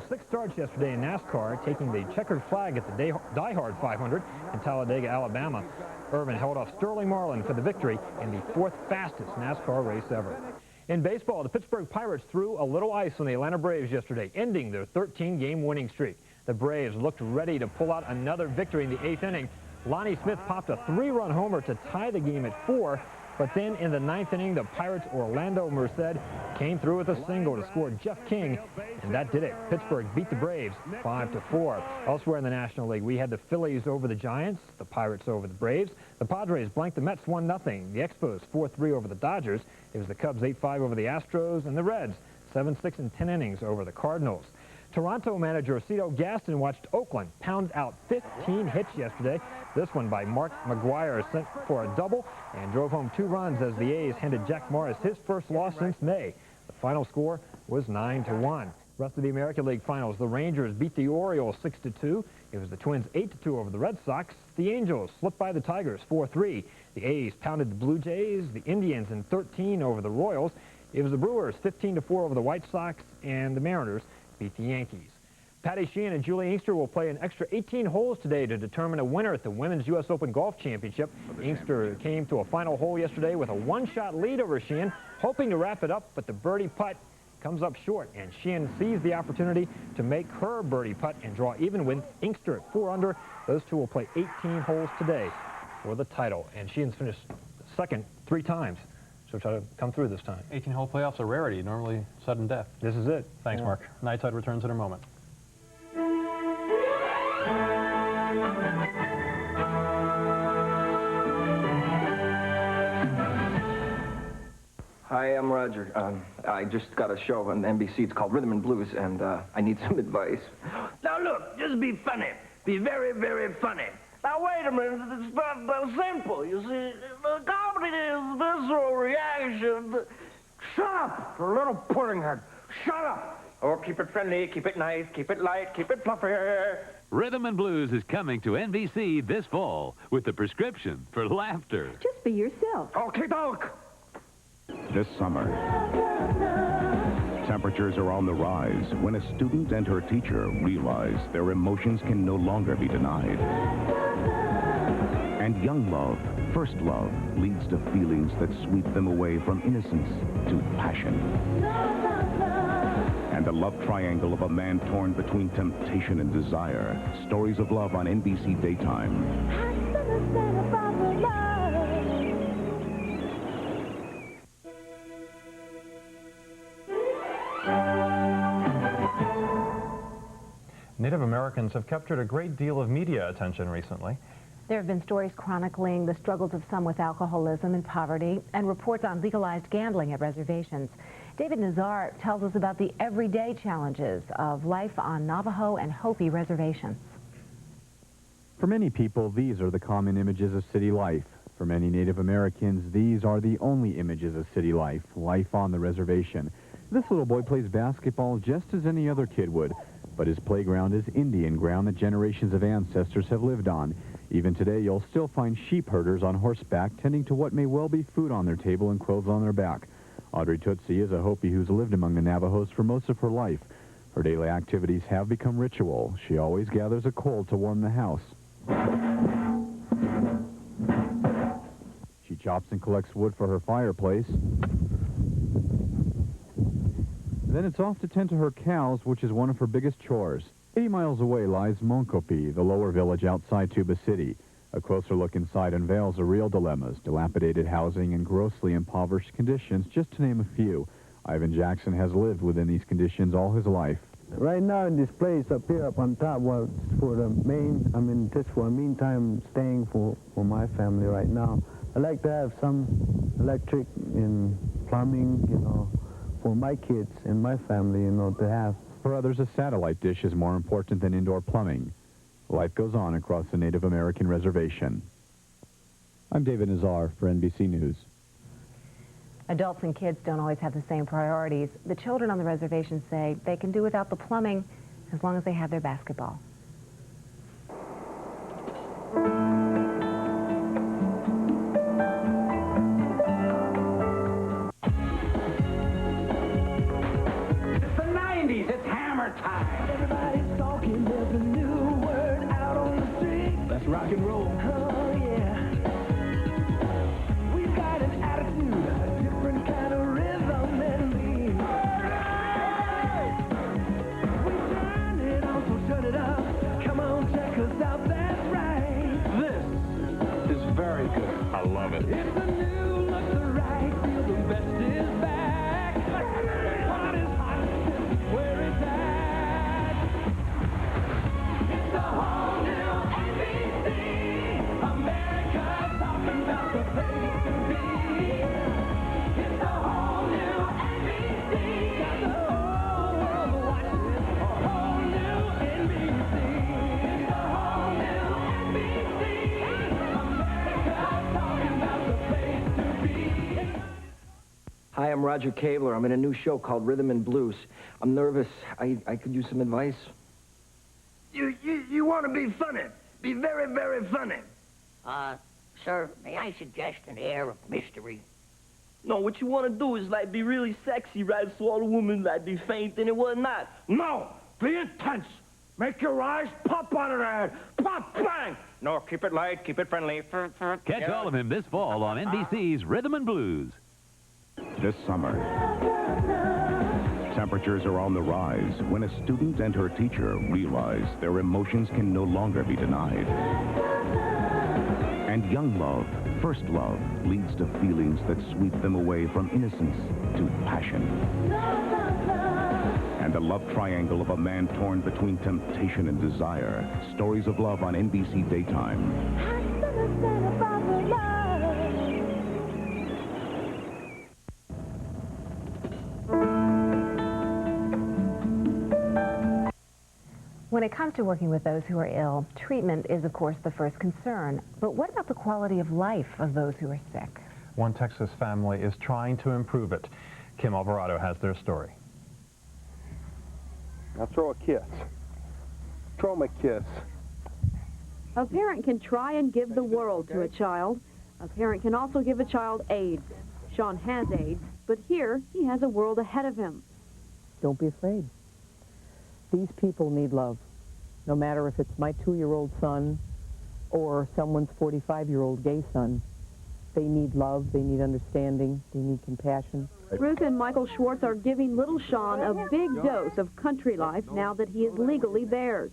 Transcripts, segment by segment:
6 starts yesterday in NASCAR, taking the checkered flag at the Die Hard 500 in Talladega, Alabama. Irvin held off Sterling Marlin for the victory in the 4th fastest NASCAR race ever. In baseball, the Pittsburgh Pirates threw a little ice on the Atlanta Braves yesterday, ending their 13-game winning streak. The Braves looked ready to pull out another victory in the 8th inning. Lonnie Smith popped a 3-run homer to tie the game at 4. But then in the 9th inning, the Pirates' Orlando Merced came through with a single to score Jeff King, and that did it. Pittsburgh beat the Braves 5-4. Elsewhere in the National League, we had the Phillies over the Giants, the Pirates over the Braves. The Padres blanked the Mets 1-0. The Expos 4-3 over the Dodgers. It was the Cubs 8-5 over the Astros, and the Reds 7-6 in 10 innings over the Cardinals. Toronto manager Cito Gaston watched Oakland pound out 15 hits yesterday. This one by Mark McGuire sent for a double and drove home 2 runs as the A's handed Jack Morris his first loss since May. The final score was 9-1. Rest of the American League Finals, the Rangers beat the Orioles 6-2. It was the Twins 8-2 over the Red Sox. The Angels slipped by the Tigers 4-3. The A's pounded the Blue Jays, the Indians in 13 over the Royals. It was the Brewers 15-4 over the White Sox, and the Mariners beat the Yankees. Patty Sheehan and Julie Inkster will play an extra 18 holes today to determine a winner at the Women's U.S. Open Golf Championship. Inkster came to a final hole yesterday with a 1-shot lead over Sheehan, hoping to wrap it up, but the birdie putt comes up short, and Sheehan seized the opportunity to make her birdie putt and draw even with Inkster at 4 under. Those two will play 18 holes today for the title, and Sheehan's finished second 3 times. So try to come through this time. 18-hole playoffs are rarity, normally sudden death. This is it. Thanks, Mark. Nightside returns in a moment. Hi, I'm Roger. I just got a show on NBC. It's called Rhythm and Blues, and I need some advice. Now look, just be funny. Be very, very funny. Now wait a minute, it's not that simple. You see, the comedy is visceral reaction. Shut up, you little pudding head. Shut up. Oh, keep it friendly, keep it nice, keep it light, keep it fluffy. Rhythm and Blues is coming to NBC this fall with the prescription for laughter. Just be yourself. Okie doke. This summer, temperatures are on the rise when a student and her teacher realize their emotions can no longer be denied. And young love, first love, leads to feelings that sweep them away from innocence to passion. And the love triangle of a man torn between temptation and desire. Stories of love on NBC Daytime. Native Americans have captured a great deal of media attention recently. There have been stories chronicling the struggles of some with alcoholism and poverty, and reports on legalized gambling at reservations. David Nazar tells us about the everyday challenges of life on Navajo and Hopi reservations. For many people, these are the common images of city life. For many Native Americans, these are the only images of city life, life on the reservation. This little boy plays basketball just as any other kid would, but his playground is Indian ground that generations of ancestors have lived on. Even today, you'll still find sheep herders on horseback tending to what may well be food on their table and clothes on their back. Audrey Tootsie is a Hopi who's lived among the Navajos for most of her life. Her daily activities have become ritual. She always gathers a coal to warm the house. She chops and collects wood for her fireplace. Then it's off to tend to her cows, which is one of her biggest chores. 80 miles away lies Moenkopi, the lower village outside Tuba City. A closer look inside unveils the real dilemmas, dilapidated housing and grossly impoverished conditions, just to name a few. Ivan Jackson has lived within these conditions all his life. Right now in this place up here up on top, well, for the main, just for a meantime staying for my family right now. I like to have some electric and plumbing, you know, for my kids and my family, you know, to have. For others, a satellite dish is more important than indoor plumbing. Life goes on across the Native American reservation. I'm David Nazar for NBC News. Adults and kids don't always have the same priorities. The children on the reservation say they can do without the plumbing as long as they have their basketball. time. Everybody's talking, there's a new word out on the street. Let's rock and roll. Oh, yeah. We've got an attitude, a different kind of rhythm and beat. We turn it on, so turn it up. Come on, check us out, that's right. This is very good. I love it. It's a new look, the right feel, the best is back. What is hot, this is where it's at. It's a whole new NBC. America talking about the place to be. It's a whole new NBC. Got the whole world watching. A whole new NBC. It's a whole new NBC. America talking about the place to be. Hi, I'm Roger Kabler. I'm in a new show called Rhythm and Blues. I'm nervous. I could use some advice. You want to be funny. Be very, very funny. Sir, may I suggest an air of mystery? No, what you want to do is, like, be really sexy, right? So all the women, like, be fainting and whatnot. No! Be intense! Make your eyes pop out of their head! Pop, bang! No, keep it light, keep it friendly. Catch all of him this fall on NBC's Rhythm and Blues. This summer, temperatures are on the rise when a student and her teacher realize their emotions can no longer be denied. And young love, first love, leads to feelings that sweep them away from innocence to passion. And the love triangle of a man torn between temptation and desire. Stories of Love on NBC Daytime. When it comes to working with those who are ill, treatment is, of course, the first concern. But what about the quality of life of those who are sick? One Texas family is trying to improve it. Kim Alvarado has their story. Now throw a kiss. Throw him a kiss. A parent can try and give the world to a child. A parent can also give a child AIDS. Sean has AIDS, but here he has a world ahead of him. Don't be afraid. These people need love, no matter if it's my 2-year-old son or someone's 45-year-old gay son. They need love, they need understanding, they need compassion. Ruth and Michael Schwartz are giving little Sean a big dose of country life now that he is legally theirs.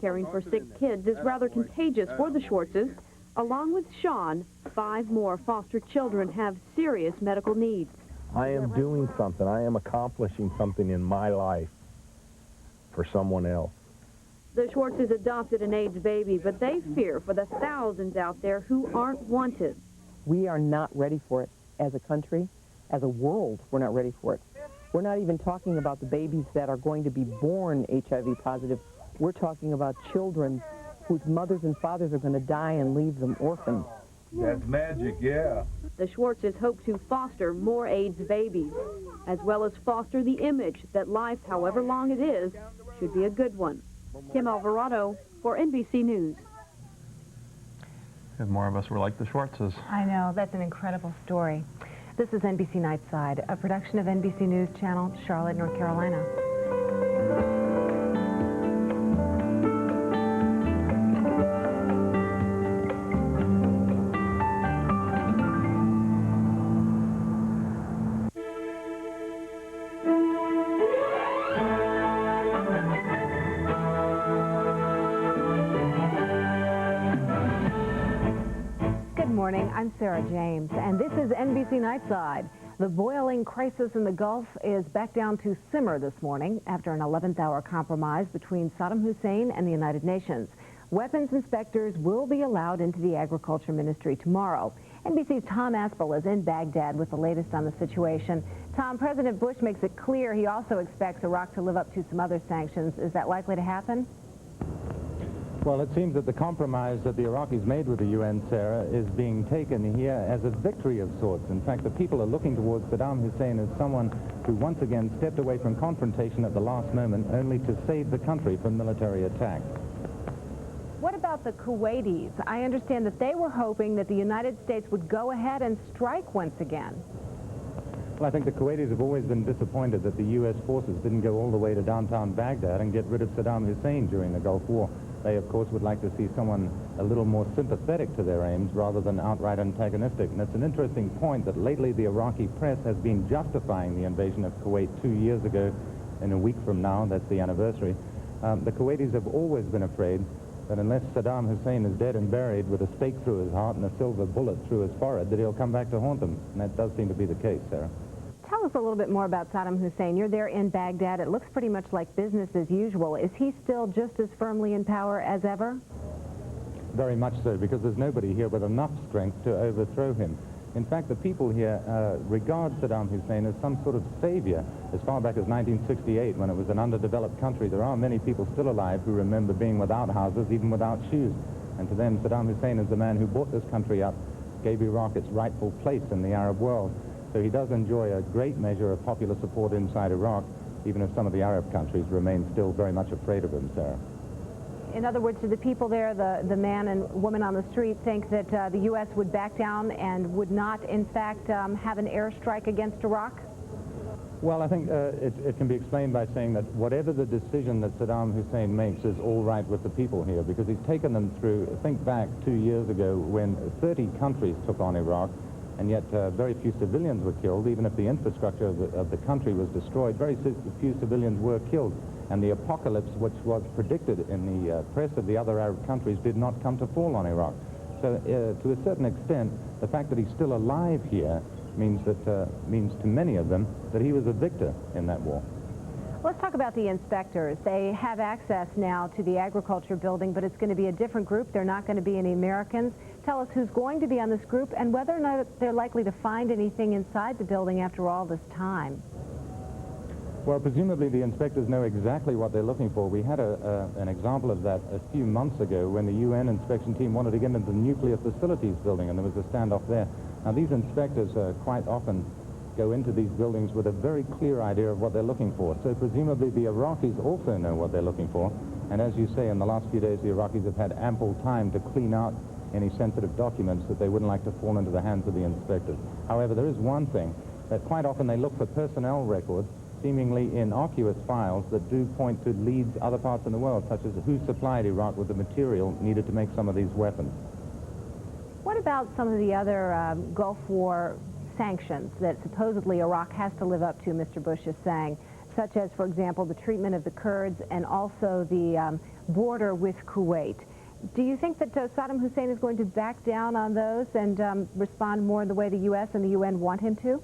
Caring for sick kids is rather contagious for the Schwartzes. Along with Sean, 5 more foster children have serious medical needs. I am doing something. I am accomplishing something in my life for someone else. The Schwartzes adopted an AIDS baby, but they fear for the thousands out there who aren't wanted. We are not ready for it as a country, as a world. We're not ready for it. We're not even talking about the babies that are going to be born HIV positive. We're talking about children whose mothers and fathers are going to die and leave them orphans. That's magic, yeah. The Schwartzes hope to foster more AIDS babies, as well as foster the image that life, however long it is, should be a good one. Kim Alvarado for NBC News. If more of us were like the Schwartzes. I know, that's an incredible story. This is NBC Nightside, a production of NBC News Channel, Charlotte, North Carolina. I'm Sarah James, and this is NBC Nightside. The boiling crisis in the Gulf is back down to simmer this morning after an 11th-hour compromise between Saddam Hussein and the United Nations. Weapons inspectors will be allowed into the Agriculture Ministry tomorrow. NBC's Tom Aspel is in Baghdad with the latest on the situation. Tom, President Bush makes it clear he also expects Iraq to live up to some other sanctions. Is that likely to happen? Well, it seems that the compromise that the Iraqis made with the UN, Sarah, is being taken here as a victory of sorts. In fact, the people are looking towards Saddam Hussein as someone who once again stepped away from confrontation at the last moment only to save the country from military attack. What about the Kuwaitis? I understand that they were hoping that the United States would go ahead and strike once again. Well, I think the Kuwaitis have always been disappointed that the U.S. forces didn't go all the way to downtown Baghdad and get rid of Saddam Hussein during the Gulf War. They, of course, would like to see someone a little more sympathetic to their aims rather than outright antagonistic. And it's an interesting point that lately the Iraqi press has been justifying the invasion of Kuwait 2 years ago. In a week from now, that's the anniversary. The Kuwaitis have always been afraid that unless Saddam Hussein is dead and buried with a stake through his heart and a silver bullet through his forehead, that he'll come back to haunt them. And that does seem to be the case, Sarah. Tell us a little bit more about Saddam Hussein. You're there in Baghdad. It looks pretty much like business as usual. Is he still just as firmly in power as ever? Very much so, because there's nobody here with enough strength to overthrow him. In fact, the people here regard Saddam Hussein as some sort of savior. As far back as 1968, when it was an underdeveloped country, there are many people still alive who remember being without houses, even without shoes. And to them, Saddam Hussein is the man who brought this country up, gave Iraq its rightful place in the Arab world. So he does enjoy a great measure of popular support inside Iraq, even if some of the Arab countries remain still very much afraid of him, Sarah. In other words, do the people there, the man and woman on the street, think that the U.S. would back down and would not, in fact, have an airstrike against Iraq? Well, I think it can be explained by saying that whatever the decision that Saddam Hussein makes is all right with the people here, because he's taken them through, think back 2 years ago when 30 countries took on Iraq, and yet very few civilians were killed. Even if the infrastructure of the country was destroyed, very few civilians were killed. And the apocalypse, which was predicted in the press of the other Arab countries, did not come to fall on Iraq. So to a certain extent, the fact that he's still alive here means to many of them that he was a victor in that war. Let's talk about the inspectors. They have access now to the agriculture building, but it's going to be a different group. They're not going to be any Americans. Tell us who's going to be on this group and whether or not they're likely to find anything inside the building after all this time. Well, presumably the inspectors know exactly what they're looking for. We had an example of that a few months ago when the UN inspection team wanted to get into the nuclear facilities building, and there was a standoff there. Now, these inspectors quite often go into these buildings with a very clear idea of what they're looking for. So presumably the Iraqis also know what they're looking for. And as you say, in the last few days, the Iraqis have had ample time to clean out any sensitive documents that they wouldn't like to fall into the hands of the inspectors. However, there is one thing, that quite often they look for personnel records, seemingly innocuous files that do point to leads other parts in the world, such as who supplied Iraq with the material needed to make some of these weapons. What about some of the other Gulf War sanctions that supposedly Iraq has to live up to, Mr. Bush is saying, such as, for example, the treatment of the Kurds and also the border with Kuwait? Do you think that Saddam Hussein is going to back down on those and respond more the way the U.S. and the UN want him to?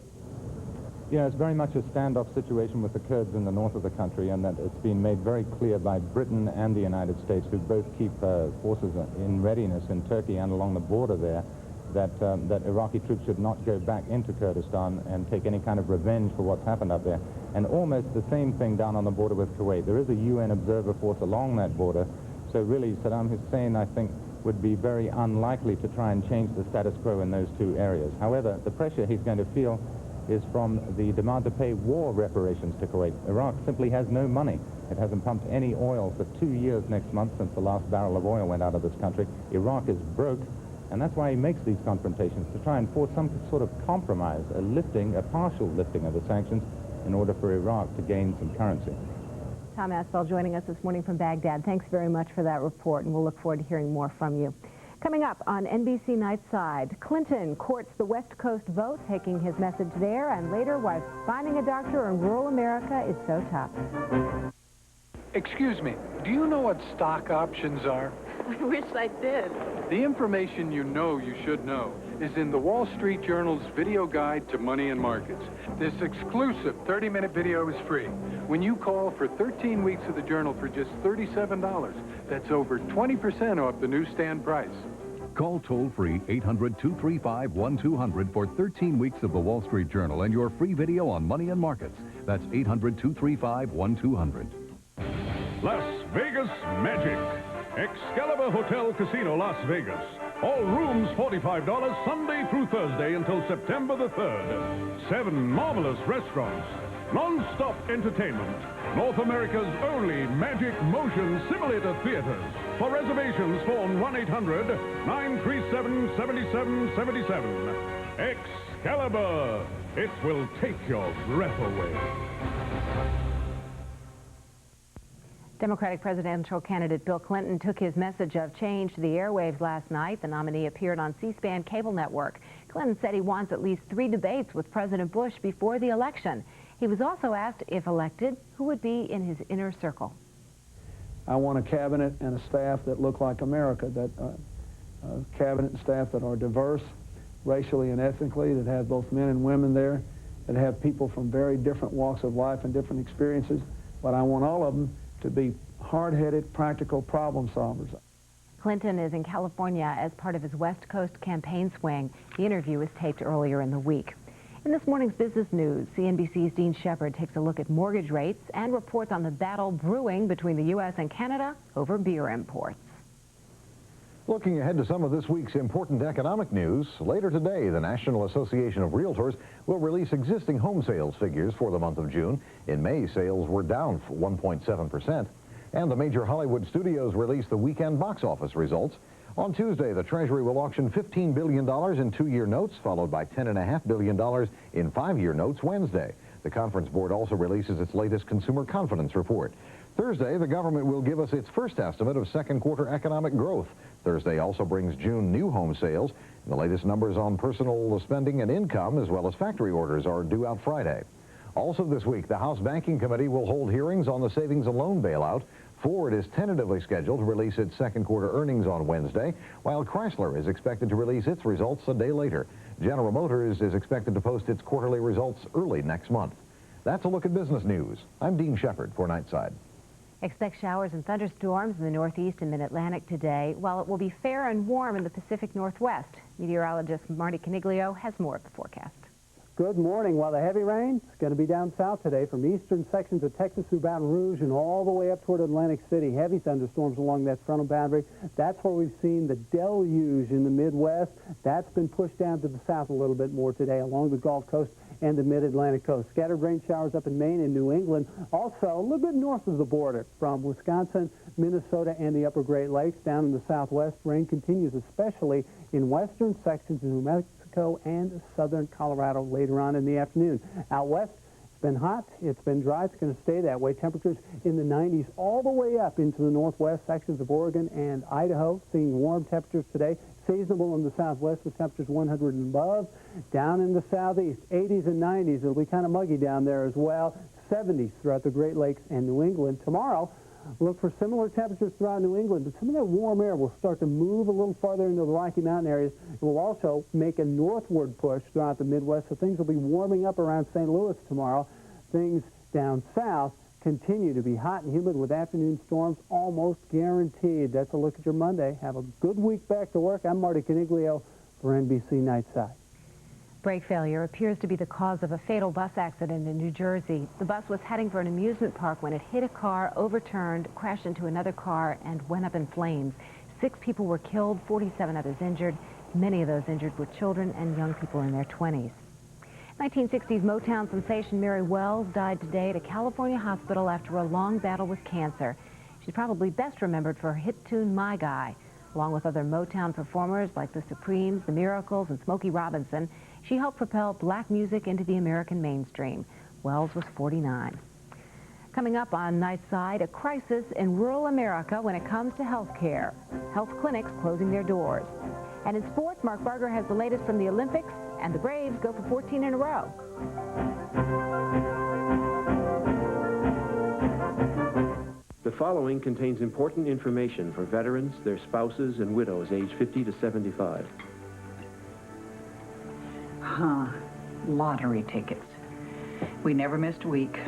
Yeah, it's very much a standoff situation with the Kurds in the north of the country, and that it's been made very clear by Britain and the United States, who both keep forces in readiness in Turkey and along the border there, that Iraqi troops should not go back into Kurdistan and take any kind of revenge for what's happened up there. And almost the same thing down on the border with Kuwait. There is a UN observer force along that border, so really Saddam Hussein, I think, would be very unlikely to try and change the status quo in those two areas. However, the pressure he's going to feel is from the demand to pay war reparations to Kuwait. Iraq simply has no money. It hasn't pumped any oil for 2 years next month since the last barrel of oil went out of this country. Iraq is broke, and that's why he makes these confrontations, to try and force some sort of compromise, a partial lifting of the sanctions in order for Iraq to gain some currency. Tom Asbell joining us this morning from Baghdad. Thanks very much for that report, and we'll look forward to hearing more from you. Coming up on NBC Nightside, Clinton courts the West Coast vote, taking his message there, and later why finding a doctor in rural America is so tough. Excuse me, do you know what stock options are? I wish I did. The information you know you should know is in the Wall Street Journal's video guide to money and markets. This exclusive 30-minute video is free. When you call for 13 weeks of the journal for just $37, that's over 20% off the newsstand price. Call toll-free 800-235-1200 for 13 weeks of the Wall Street Journal and your free video on money and markets. That's 800-235-1200. Las Vegas Magic. Excalibur Hotel Casino, Las Vegas. All rooms $45 Sunday through Thursday until September the 3rd. 7 marvelous restaurants. Non-stop entertainment. North America's only Magic Motion Simulator Theaters. For reservations, phone 1-800-937-7777. Excalibur. It will take your breath away. Democratic presidential candidate Bill Clinton took his message of change to the airwaves last night. The nominee appeared on C-SPAN cable network. Clinton said he wants at least 3 debates with President Bush before the election. He was also asked, if elected, who would be in his inner circle. I want a cabinet and a staff that look like America, that cabinet and staff that are diverse racially and ethnically, that have both men and women there, that have people from very different walks of life and different experiences. But I want all of them to be hard-headed, practical problem solvers. Clinton is in California as part of his West Coast campaign swing. The interview was taped earlier in the week. In this morning's business news, CNBC's Dean Shepard takes a look at mortgage rates and reports on the battle brewing between the U.S. and Canada over beer imports. Looking ahead to some of this week's important economic news, later today, the National Association of Realtors will release existing home sales figures for the month of June. In May, sales were down 1.7%. And the major Hollywood studios released the weekend box office results. On Tuesday, the Treasury will auction $15 billion in 2-year notes, followed by $10.5 billion in 5-year notes Wednesday. The Conference Board also releases its latest consumer confidence report. Thursday, the government will give us its first estimate of second quarter economic growth. Thursday also brings June new home sales. The latest numbers on personal spending and income, as well as factory orders, are due out Friday. Also this week, the House Banking Committee will hold hearings on the savings and loan bailout. Ford is tentatively scheduled to release its second quarter earnings on Wednesday, while Chrysler is expected to release its results a day later. General Motors is expected to post its quarterly results early next month. That's a look at business news. I'm Dean Shepard for Nightside. Expect showers and thunderstorms in the Northeast and Mid-Atlantic today, while it will be fair and warm in the Pacific Northwest. Meteorologist Marty Caniglio has more of the forecast. Good morning. While the heavy rain is going to be down south today from eastern sections of Texas through Baton Rouge and all the way up toward Atlantic City. Heavy thunderstorms along that frontal boundary. That's where we've seen the deluge in the Midwest. That's been pushed down to the south a little bit more today along the Gulf Coast and the mid-Atlantic coast. Scattered rain showers up in Maine and New England. Also a little bit north of the border from Wisconsin, Minnesota, and the upper Great Lakes. Down in the southwest, rain continues, especially in western sections of New Mexico and southern Colorado later on in the afternoon. Out west, it's been hot, it's been dry, it's going to stay that way. Temperatures in the 90s all the way up into the northwest sections of Oregon and Idaho, seeing warm temperatures today. Seasonable in the southwest with temperatures 100 and above. Down in the southeast, 80s and 90s. It'll be kind of muggy down there as well. 70s throughout the Great Lakes and New England. Tomorrow, look for similar temperatures throughout New England, but some of that warm air will start to move a little farther into the Rocky Mountain areas. It will also make a northward push throughout the Midwest, so things will be warming up around St. Louis tomorrow. Things down south continue to be hot and humid with afternoon storms almost guaranteed. That's a look at your Monday. Have a good week back to work. I'm Marty Caniglio for NBC Nightside. Brake failure appears to be the cause of a fatal bus accident in New Jersey. The bus was heading for an amusement park when it hit a car, overturned, crashed into another car, and went up in flames. 6 people were killed, 47 others injured. Many of those injured were children and young people in their 20s. 1960s Motown sensation Mary Wells died today at a California hospital after a long battle with cancer. She's probably best remembered for her hit tune, My Guy. Along with other Motown performers like the Supremes, the Miracles, and Smokey Robinson, she helped propel black music into the American mainstream. Wells was 49. Coming up on Nightside, a crisis in rural America when it comes to health care. Health clinics closing their doors. And in sports, Mark Barger has the latest from the Olympics, and the Braves go for 14 in a row. The following contains important information for veterans, their spouses, and widows aged 50 to 75. Lottery tickets. We never missed a week.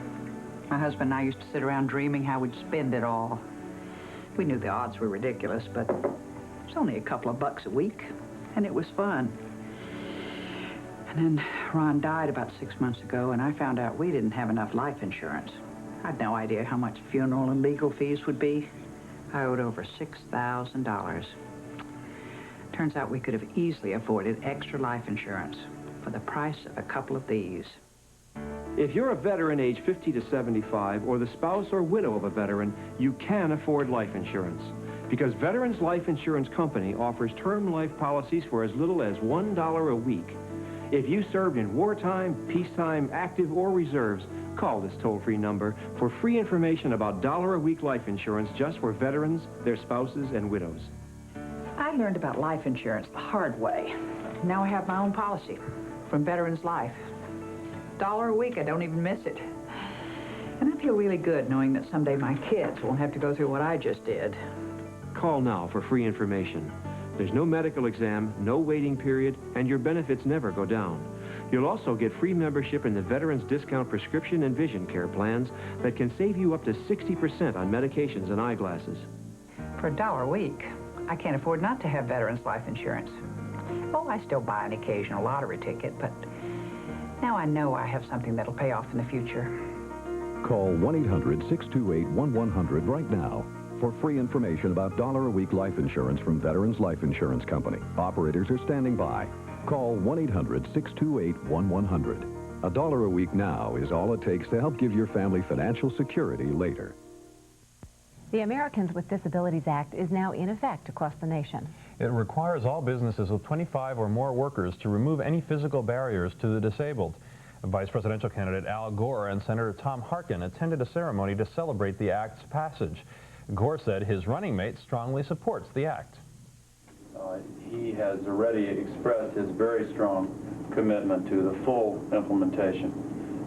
My husband and I used to sit around dreaming how we'd spend it all. We knew the odds were ridiculous, but it was only a couple of bucks a week, and it was fun. And then Ron died about 6 months ago, and I found out we didn't have enough life insurance. I had no idea how much funeral and legal fees would be. I owed over $6,000. Turns out we could have easily afforded extra life insurance for the price of a couple of these. If you're a veteran age 50 to 75 or the spouse or widow of a veteran, you can afford life insurance. Because Veterans Life Insurance Company offers term life policies for as little as $1 a week. If you served in wartime, peacetime, active, or reserves, call this toll-free number for free information about $1-a-week life insurance just for veterans, their spouses, and widows. I learned about life insurance the hard way. Now I have my own policy from Veterans Life. $1 a week, I don't even miss it. And I feel really good knowing that someday my kids won't have to go through what I just did. Call now for free information. There's no medical exam, no waiting period, and your benefits never go down. You'll also get free membership in the Veterans Discount Prescription and Vision Care plans that can save you up to 60% on medications and eyeglasses. For $1 a week, I can't afford not to have Veterans Life Insurance. Oh, I still buy an occasional lottery ticket, but now I know I have something that'll pay off in the future. Call 1-800-628-1100 right now for free information about $1-a-week life insurance from Veterans Life Insurance Company. Operators are standing by. Call 1-800-628-1100. $1 a week now is all it takes to help give your family financial security later. The Americans with Disabilities Act is now in effect across the nation. It requires all businesses with 25 or more workers to remove any physical barriers to the disabled. Vice presidential candidate Al Gore and Senator Tom Harkin attended a ceremony to celebrate the act's passage. Gore said his running mate strongly supports the act. He has already expressed his very strong commitment to the full implementation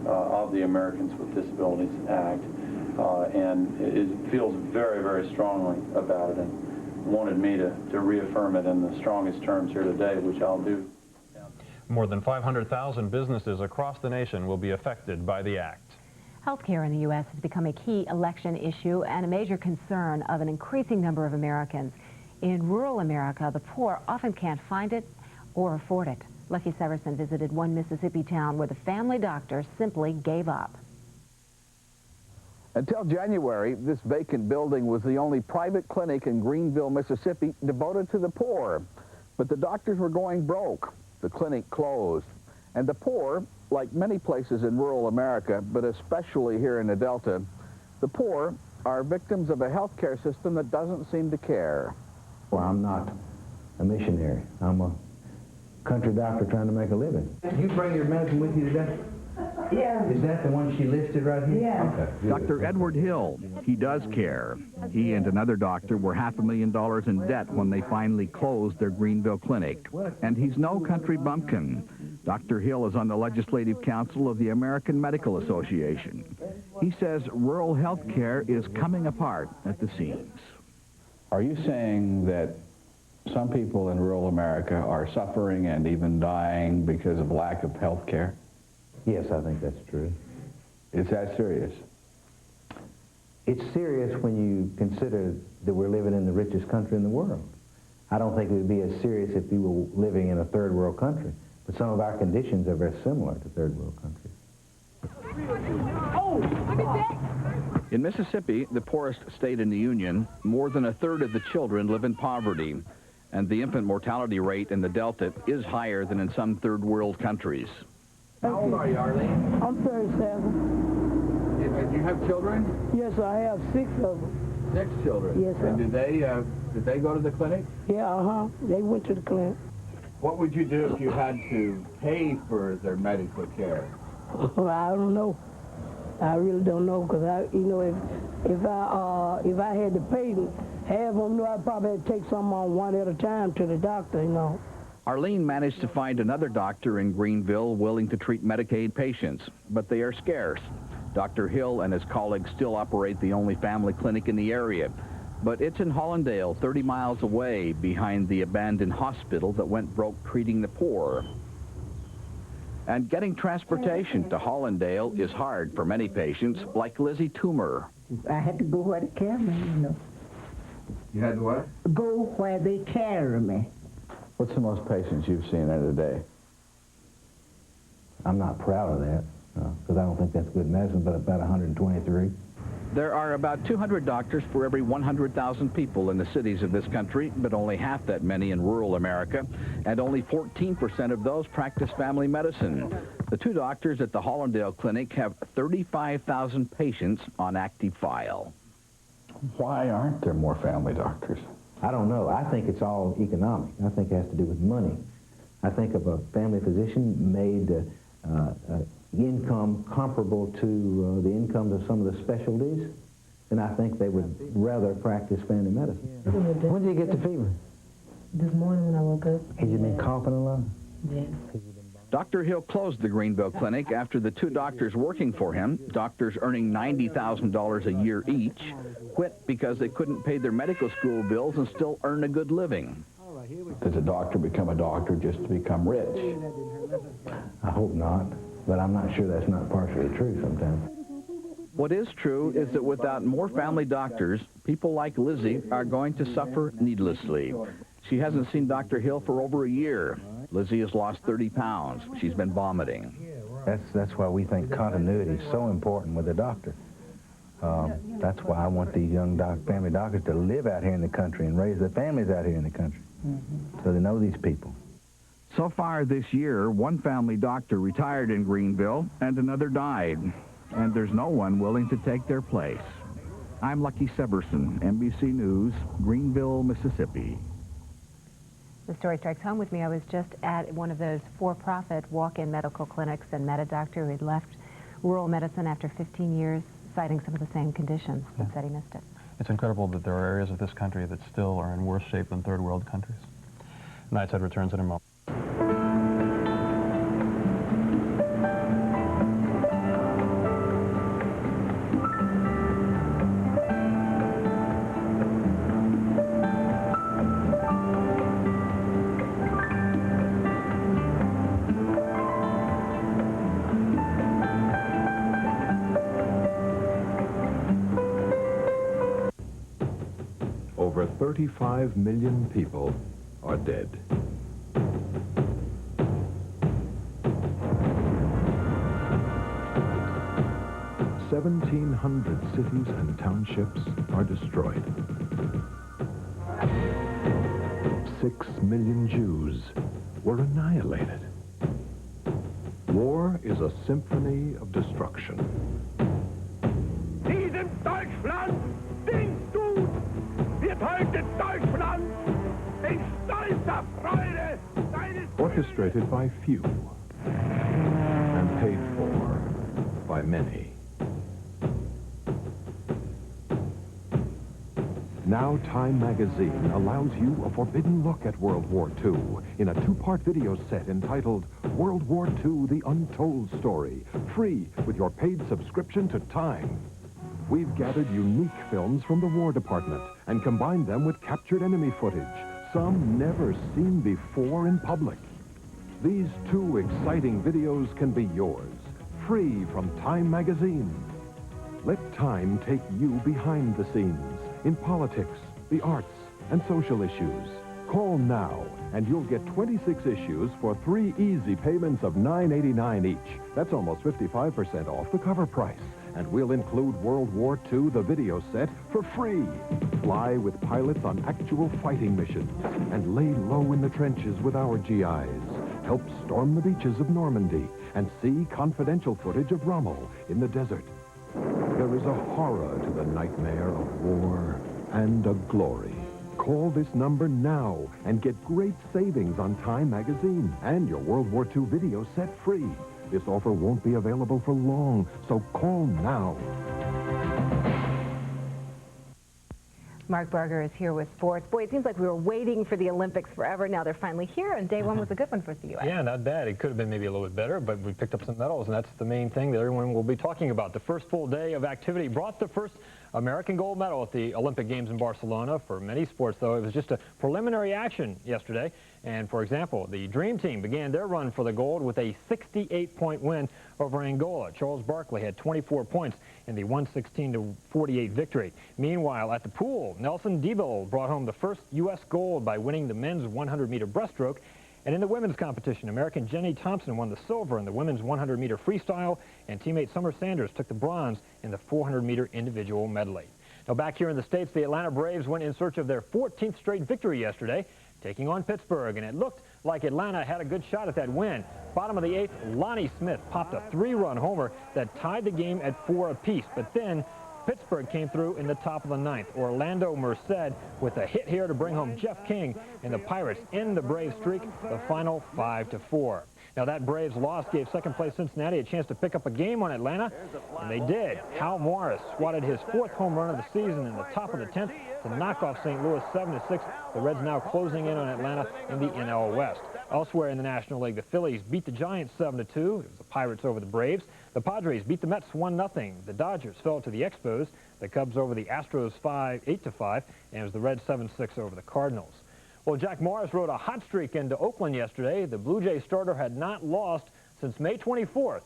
of the Americans with Disabilities Act, and it feels very, very strongly about it and wanted me to reaffirm it in the strongest terms here today, which I'll do. More than 500,000 businesses across the nation will be affected by the act. Healthcare in the U.S. has become a key election issue and a major concern of an increasing number of Americans. In rural America, the poor often can't find it or afford it. Lucky Severson visited one Mississippi town where the family doctor simply gave up. Until January, this vacant building was the only private clinic in Greenville, Mississippi devoted to the poor. But the doctors were going broke. The clinic closed. And the poor, like many places in rural America, but especially here in the Delta, the poor are victims of a healthcare system that doesn't seem to care. Well, I'm not a missionary. I'm a country doctor trying to make a living. You bring your medicine with you today? Yeah. Is that the one she listed right here? Yeah. Okay. Dr. Edward Hill, he does care. He and another doctor were $500,000 in debt when they finally closed their Greenville clinic. And he's no country bumpkin. Dr. Hill is on the Legislative Council of the American Medical Association. He says rural health care is coming apart at the seams. Are you saying that some people in rural America are suffering and even dying because of lack of health care? Yes, I think that's true. Is that serious? It's serious when you consider that we're living in the richest country in the world. I don't think it would be as serious if we were living in a third world country, but some of our conditions are very similar to third world countries. In Mississippi, the poorest state in the Union, more than a third of the children live in poverty, and the infant mortality rate in the Delta is higher than in some third world countries. How old are you, Arlene? I'm 37. Do you have children? Yes, I have 6 of them. 6 children? Yes, sir. And did they go to the clinic? Yeah, They went to the clinic. What would you do if you had to pay for their medical care? I don't know. I really don't know, because if I had to pay half of them, I'd probably have to take some on one at a time to the doctor, Arlene managed to find another doctor in Greenville willing to treat Medicaid patients, but they are scarce. Dr. Hill and his colleagues still operate the only family clinic in the area, but it's in Hollandale, 30 miles away, behind the abandoned hospital that went broke treating the poor. And getting transportation to Hollandale is hard for many patients, like Lizzie Toomer. I had to go where they carry me, You had to what? Go where they carry me. What's the most patients you've seen in a day? I'm not proud of that, because I don't think that's good medicine, but about 123. There are about 200 doctors for every 100,000 people in the cities of this country, but only half that many in rural America, and only 14% of those practice family medicine. The 2 doctors at the Hollandale Clinic have 35,000 patients on active file. Why aren't there more family doctors? I don't know. I think it's all economic. I think it has to do with money. I think if a family physician made income comparable to the incomes of some of the specialties, then I think they would rather practice family medicine. When did you get the fever? This morning when I woke up. Has you been coughing a lot? Yeah. Dr. Hill closed the Greenville Clinic after the two doctors working for him, doctors earning $90,000 a year each, quit because they couldn't pay their medical school bills and still earn a good living. Does a doctor become a doctor just to become rich? I hope not, but I'm not sure that's not partially true sometimes. What is true is that without more family doctors, people like Lizzie are going to suffer needlessly. She hasn't seen Dr. Hill for over a year. Lizzie has lost 30 pounds. She's been vomiting. That's why we think continuity is so important with the doctor. That's why I want these young family doctors to live out here in the country and raise their families out here in the country, so they know these people. So far this year, one family doctor retired in Greenville and another died, and there's no one willing to take their place. I'm Lucky Severson, NBC News, Greenville, Mississippi. The story strikes home with me. I was just at one of those for-profit walk-in medical clinics and met a doctor who had left rural medicine after 15 years, citing some of the same conditions, but said he missed it. It's incredible that there are areas of this country that still are in worse shape than third world countries. Nightside returns in a moment. Over 35 million people are dead. "1,700 cities and townships are destroyed. 6 million Jews were annihilated. War is a symphony of destruction. Diesem Deutschland dienst du! Wird heute Deutschland in stolzer Freude deines... Orchestrated by few and paid for by many. Now Time magazine allows you a forbidden look at World War II in a two-part video set entitled World War II: The Untold Story, free with your paid subscription to Time. We've gathered unique films from the War Department and combined them with captured enemy footage, some never seen before in public. These two exciting videos can be yours, free from Time magazine. Let Time take you behind the scenes in politics, the arts, and social issues. Call now, and you'll get 26 issues for 3 easy payments of $9.89 each. That's almost 55% off the cover price. And we'll include World War II, the video set, for free. Fly with pilots on actual fighting missions and lay low in the trenches with our GIs. Help storm the beaches of Normandy and see confidential footage of Rommel in the desert. There is a horror to the nightmare of war and a glory. Call this number now and get great savings on Time magazine and your World War II video set free. This offer won't be available for long, so call now. Mark Barger is here with sports. Boy, it seems like we were waiting for the Olympics forever. Now they're finally here, and day one was a good one for the U.S. Yeah, not bad. It could have been maybe a little bit better, but we picked up some medals, and that's the main thing that everyone will be talking about. The first full day of activity brought the first American gold medal at the Olympic Games in Barcelona. For many sports, though, it was just a preliminary action yesterday. And, for example, the Dream Team began their run for the gold with a 68-point win over Angola. Charles Barkley had 24 points in the 116-48 victory. Meanwhile, at the pool, Nelson Debo brought home the first U.S. gold by winning the men's 100-meter breaststroke. And in the women's competition, American Jenny Thompson won the silver in the women's 100-meter freestyle, and teammate Summer Sanders took the bronze in the 400-meter individual medley. Now, back here in the States, the Atlanta Braves went in search of their 14th straight victory yesterday, taking on Pittsburgh, and it looked like Atlanta had a good shot at that win. Bottom of the 8th, Lonnie Smith popped a 3-run homer that tied the game at 4 apiece, but then Pittsburgh came through in the top of the ninth. Orlando Merced with a hit here to bring home Jeff King, and the Pirates end the Braves streak, the final 5-4. Now that Braves loss gave second-place Cincinnati a chance to pick up a game on Atlanta, and they did. Hal Morris swatted his 4th home run of the season in the top of the 10th to knock off St. Louis 7-6. The Reds now closing in on Atlanta in the NL West. Elsewhere in the National League, the Phillies beat the Giants 7-2. It was the Pirates over the Braves. The Padres beat the Mets 1-0. The Dodgers fell to the Expos. The Cubs over the Astros 8-5, and it was the Reds 7-6 over the Cardinals. Well, Jack Morris rode a hot streak into Oakland yesterday. The Blue Jays starter had not lost since May 24th.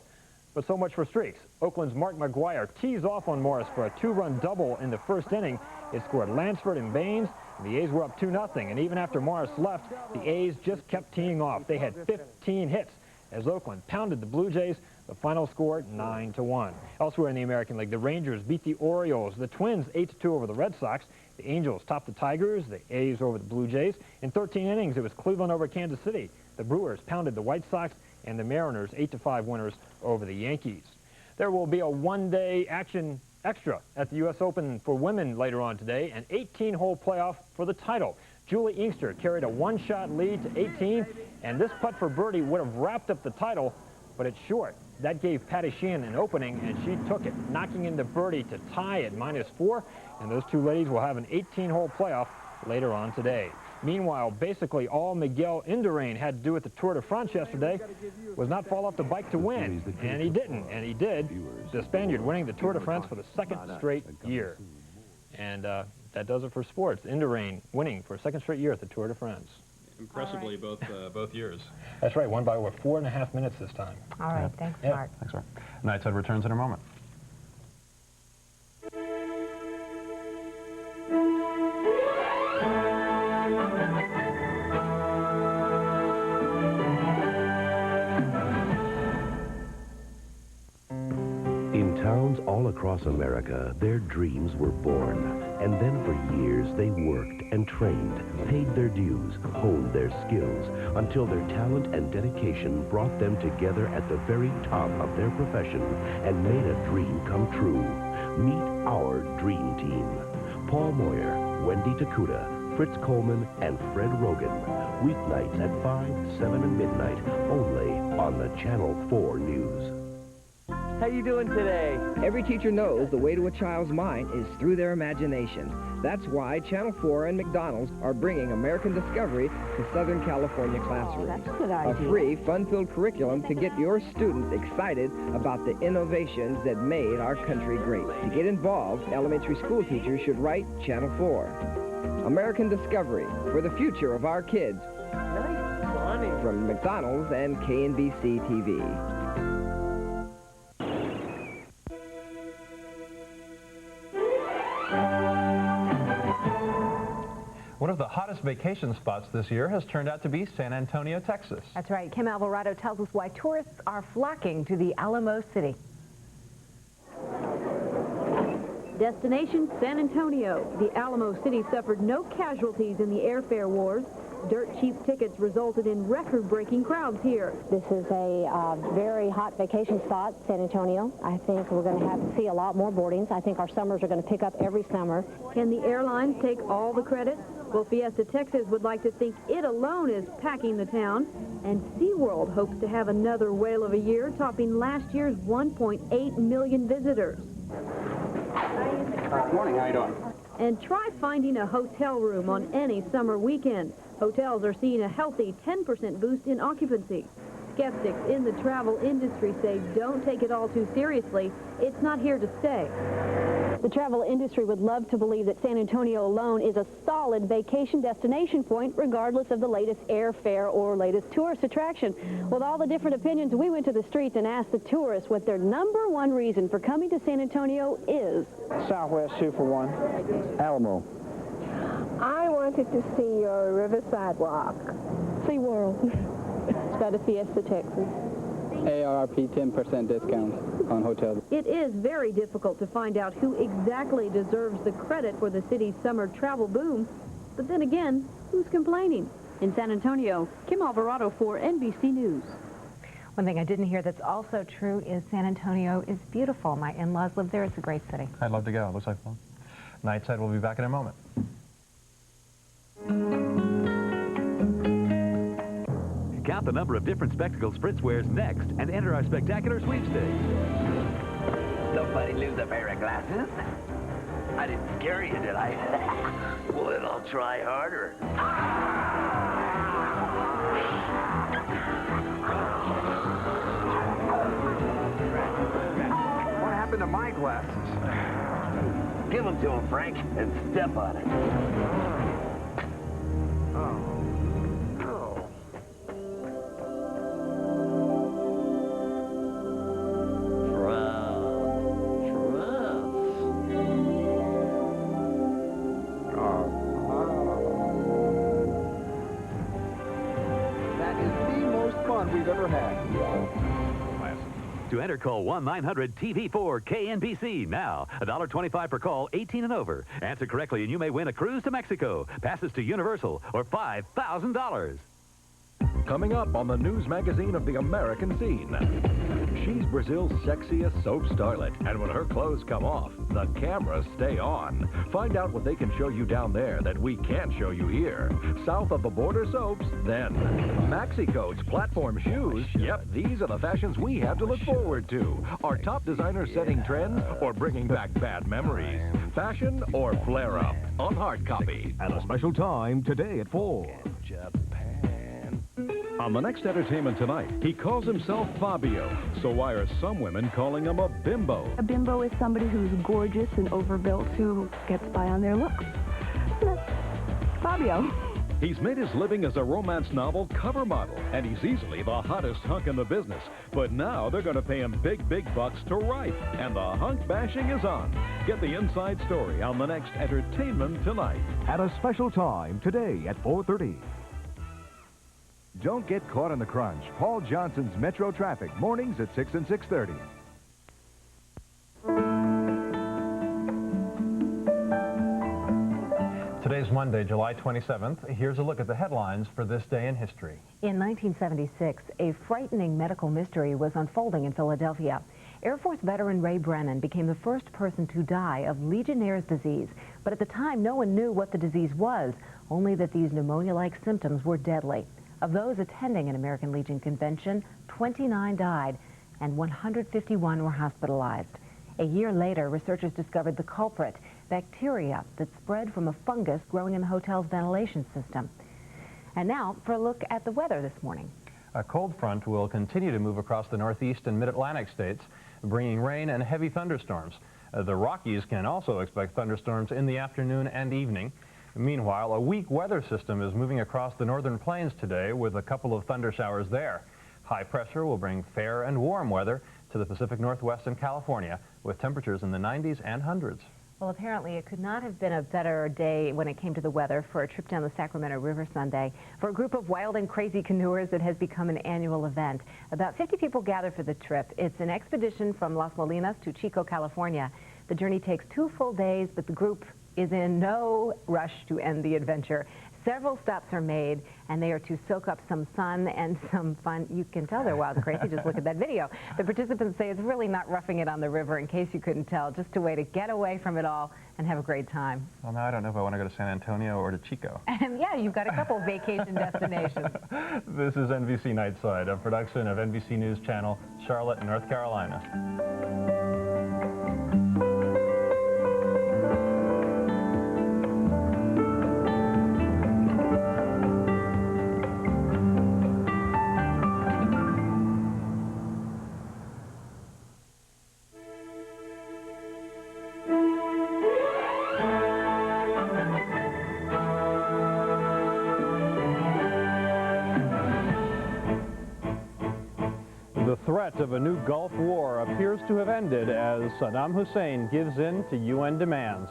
But so much for streaks. Oakland's Mark McGwire tees off on Morris for a 2-run double in the first inning. It scored Lansford and Baines, and the A's were up 2-0. And even after Morris left, the A's just kept teeing off. They had 15 hits as Oakland pounded the Blue Jays. The final score, 9-1. Elsewhere in the American League, the Rangers beat the Orioles. The Twins 8-2 over the Red Sox. The Angels topped the Tigers. The A's over the Blue Jays. In 13 innings, it was Cleveland over Kansas City. The Brewers pounded the White Sox, and the Mariners 8-5 winners over the Yankees. There will be a one-day action extra at the U.S. Open for women later on today, an 18-hole playoff for the title. Julie Inkster carried a one-shot lead to 18, and this putt for birdie would have wrapped up the title, but it's short. That gave Patty Sheehan an opening, and she took it, knocking into birdie to tie at -4, and those two ladies will have an 18-hole playoff later on today. Meanwhile, basically all Miguel Indurain had to do at the Tour de France yesterday was not fall off the bike to win, and he didn't, and he did. The Spaniard winning the Tour de France for the 2nd straight year. And that does it for sports. Indurain winning for a 2nd straight year at the Tour de France. Impressively, both years. That's right, won by over 4.5 minutes this time. All right, thanks, Mark. Thanks, Mark. Night's Head returns in a moment. In towns all across America, their dreams were born. And then for years, they worked and trained, paid their dues, honed their skills, until their talent and dedication brought them together at the very top of their profession and made a dream come true. Meet our dream team. Paul Moyer, Wendy Takuda, Fritz Coleman, and Fred Rogan. Weeknights at 5, 7, and midnight, only on the Channel 4 News. How you doing today? Every teacher knows the way to a child's mind is through their imagination. That's why Channel 4 and McDonald's are bringing American Discovery to Southern California classrooms. That's a good idea. A free, fun-filled curriculum to get your students excited about the innovations that made our country great. To get involved, elementary school teachers should write Channel 4. American Discovery, for the future of our kids. Nice, funny. From McDonald's and KNBC TV. One of the hottest vacation spots this year has turned out to be San Antonio, Texas. That's right. Kim Alvarado tells us why tourists are flocking to the Alamo City. Destination San Antonio. The Alamo City suffered no casualties in the airfare wars. Dirt cheap tickets resulted in record-breaking crowds here. This is a very hot vacation spot, San Antonio. I think we're going to have to see a lot more boardings. I think our summers are going to pick up every summer. Can the airlines take all the credit? Well, Fiesta Texas would like to think it alone is packing the town. And SeaWorld hopes to have another whale of a year, topping last year's 1.8 million visitors. Morning, how you doing? And try finding a hotel room on any summer weekend. Hotels are seeing a healthy 10% boost in occupancy. Skeptics in the travel industry say don't take it all too seriously. It's not here to stay. The travel industry would love to believe that San Antonio alone is a solid vacation destination point, regardless of the latest airfare or latest tourist attraction. With all the different opinions, we went to the streets and asked the tourists what their #1 reason for coming to San Antonio is. Southwest 2 for 1. Alamo. I wanted to see your river sidewalk. SeaWorld. Let's go to Fiesta, Texas. ARP 10% discount on hotels. It is very difficult to find out who exactly deserves the credit for the city's summer travel boom. But then again, who's complaining? In San Antonio, Kim Alvarado for NBC News. One thing I didn't hear that's also true is San Antonio is beautiful. My in-laws live there. It's a great city. I'd love to go. It looks like fun. Nightside will be back in a moment. Count the number of different Spectacles Fritz wears next and enter our spectacular sweepstakes. Nobody lose a pair of glasses? I didn't scare you, did I? Well, then I'll try harder. What happened to my glasses? Give them to him, Frank, and step on it. We've ever had. To enter, call 1-900-TV4-KNBC now. $1.25 per call, 18 and over. Answer correctly and you may win a cruise to Mexico, passes to Universal, or $5,000. Coming up on the news magazine of the American scene. She's Brazil's sexiest soap starlet, and when her clothes come off, the cameras stay on. Find out what they can show you down there that we can't show you here. South of the border soaps, then Maxi Coats platform shoes. Yep, these are the fashions we have to look forward to. Are top designers setting trends or bringing back bad memories? Fashion or flare up? On hard copy. At a special time today at 4. On the next Entertainment Tonight, he calls himself Fabio. So why are some women calling him a bimbo? A bimbo is somebody who's gorgeous and overbuilt who gets by on their looks. Fabio. He's made his living as a romance novel cover model, and he's easily the hottest hunk in the business. But now they're going to pay him big bucks to write, and the hunk bashing is on. Get the inside story on the next Entertainment Tonight. At a special time today at 4:30. Don't get caught in the crunch. Paul Johnson's Metro Traffic, mornings at 6 and 6:30. Today's Monday, July 27th. Here's a look at the headlines for this day in history. In 1976, a frightening medical mystery was unfolding in Philadelphia. Air Force veteran Ray Brennan became the first person to die of Legionnaire's disease. But at the time, no one knew what the disease was, only that these pneumonia-like symptoms were deadly. Of those attending an American Legion convention, 29 died and 151 were hospitalized. A year later, researchers discovered the culprit, bacteria that spread from a fungus growing in the hotel's ventilation system. And now for a look at the weather this morning. A cold front will continue to move across the northeast and mid-Atlantic states, bringing rain and heavy thunderstorms. The Rockies can also expect thunderstorms in the afternoon and evening. Meanwhile, a weak weather system is moving across the northern plains today with a couple of thunder showers there. High pressure will bring fair and warm weather to the Pacific Northwest and California with temperatures in the 90s and hundreds. Well, apparently it could not have been a better day when it came to the weather for a trip down the Sacramento River Sunday. For a group of wild and crazy canoers, it has become an annual event. About 50 people gather for the trip. It's an expedition from Las Molinas to Chico, California. The journey takes 2 full days, but the group is in no rush to end the adventure. Several stops are made, and they are to soak up some sun and some fun. You can tell they're wild and crazy. Just look at that video. The participants say it's really not roughing it on the river, in case you couldn't tell, just a way to get away from it all and have a great time. Well, now I don't know if I want to go to San Antonio or to Chico. And yeah, you've got a couple vacation destinations. This is NBC Nightside, a production of NBC News Channel, Charlotte, North Carolina. The threat of a new Gulf War appears to have ended as Saddam Hussein gives in to UN demands.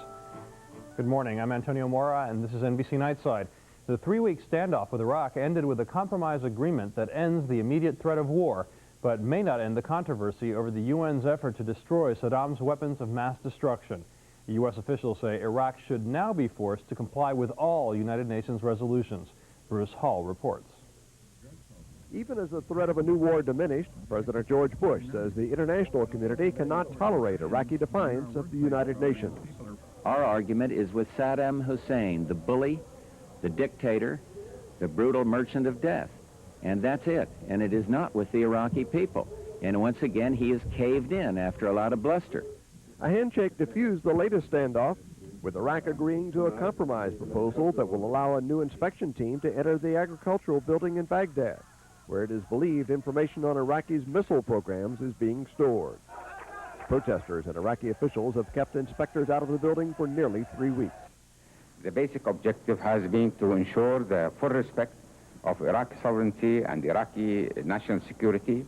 Good morning, I'm Antonio Mora, and this is NBC Nightside. The 3-week standoff with Iraq ended with a compromise agreement that ends the immediate threat of war, but may not end the controversy over the UN's effort to destroy Saddam's weapons of mass destruction. U.S. officials say Iraq should now be forced to comply with all United Nations resolutions. Bruce Hall reports. Even as the threat of a new war diminished, President George Bush says the international community cannot tolerate Iraqi defiance of the United Nations. Our argument is with Saddam Hussein, the bully, the dictator, the brutal merchant of death. And that's it. And it is not with the Iraqi people. And once again, he has caved in after a lot of bluster. A handshake diffused the latest standoff, with Iraq agreeing to a compromise proposal that will allow a new inspection team to enter the agricultural building in Baghdad, where it is believed information on Iraqi's missile programs is being stored. Protesters and Iraqi officials have kept inspectors out of the building for nearly 3 weeks. The basic objective has been to ensure the full respect of Iraqi sovereignty and Iraqi national security.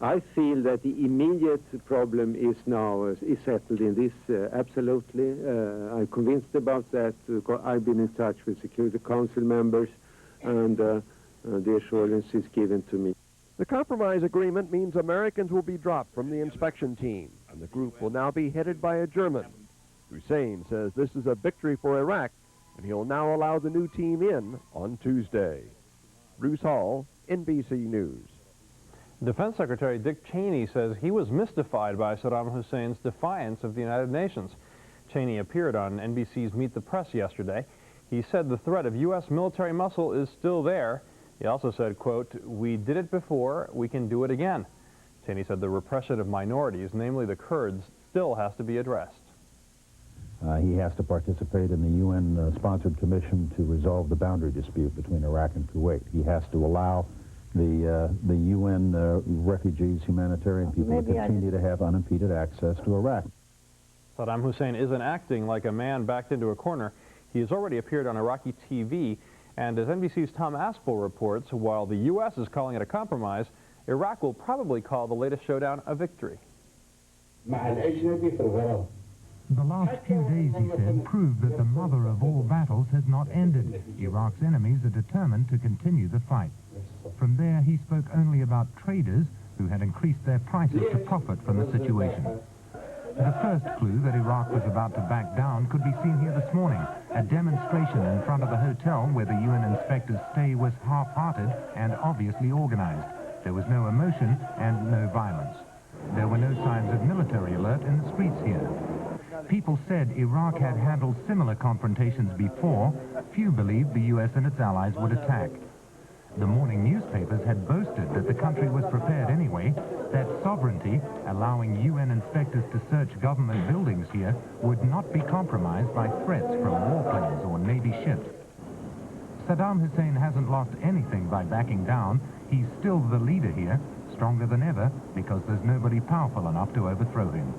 I feel that the immediate problem is now is settled in this, absolutely. I'm convinced about that. I've been in touch with Security Council members, and the assurance is given to me. The compromise agreement means Americans will be dropped from the inspection team, and the group will now be headed by a German. Hussein says this is a victory for Iraq, and he'll now allow the new team in on Tuesday. Bruce Hall, NBC News. Defense Secretary Dick Cheney says he was mystified by Saddam Hussein's defiance of the United Nations. Cheney appeared on NBC's Meet the Press yesterday. He said the threat of U.S. military muscle is still there. He also said, quote, "We did it before, we can do it again." Cheney said the repression of minorities, namely the Kurds, still has to be addressed. He has to participate in the UN-sponsored commission to resolve the boundary dispute between Iraq and Kuwait. He has to allow the UN refugees, humanitarian people to continue to have unimpeded access to Iraq. Saddam Hussein isn't acting like a man backed into a corner. He has already appeared on Iraqi TV, and as NBC's Tom Aspel reports, while the U.S. is calling it a compromise, Iraq will probably call the latest showdown a victory. The last few days, he said, proved that the mother of all battles has not ended. Iraq's enemies are determined to continue the fight. From there, he spoke only about traders who had increased their prices to profit from the situation. The first clue that Iraq was about to back down could be seen here this morning, a demonstration in front of the hotel where the UN inspector's stay was half-hearted and obviously organized. There was no emotion and no violence. There were no signs of military alert in the streets here. People said Iraq had handled similar confrontations before. Few believed the U.S. and its allies would attack. The morning newspapers had boasted that the country was prepared anyway, that sovereignty, allowing UN inspectors to search government buildings here, would not be compromised by threats from warplanes or Navy ships. Saddam Hussein hasn't lost anything by backing down. He's still the leader here, stronger than ever, because there's nobody powerful enough to overthrow him.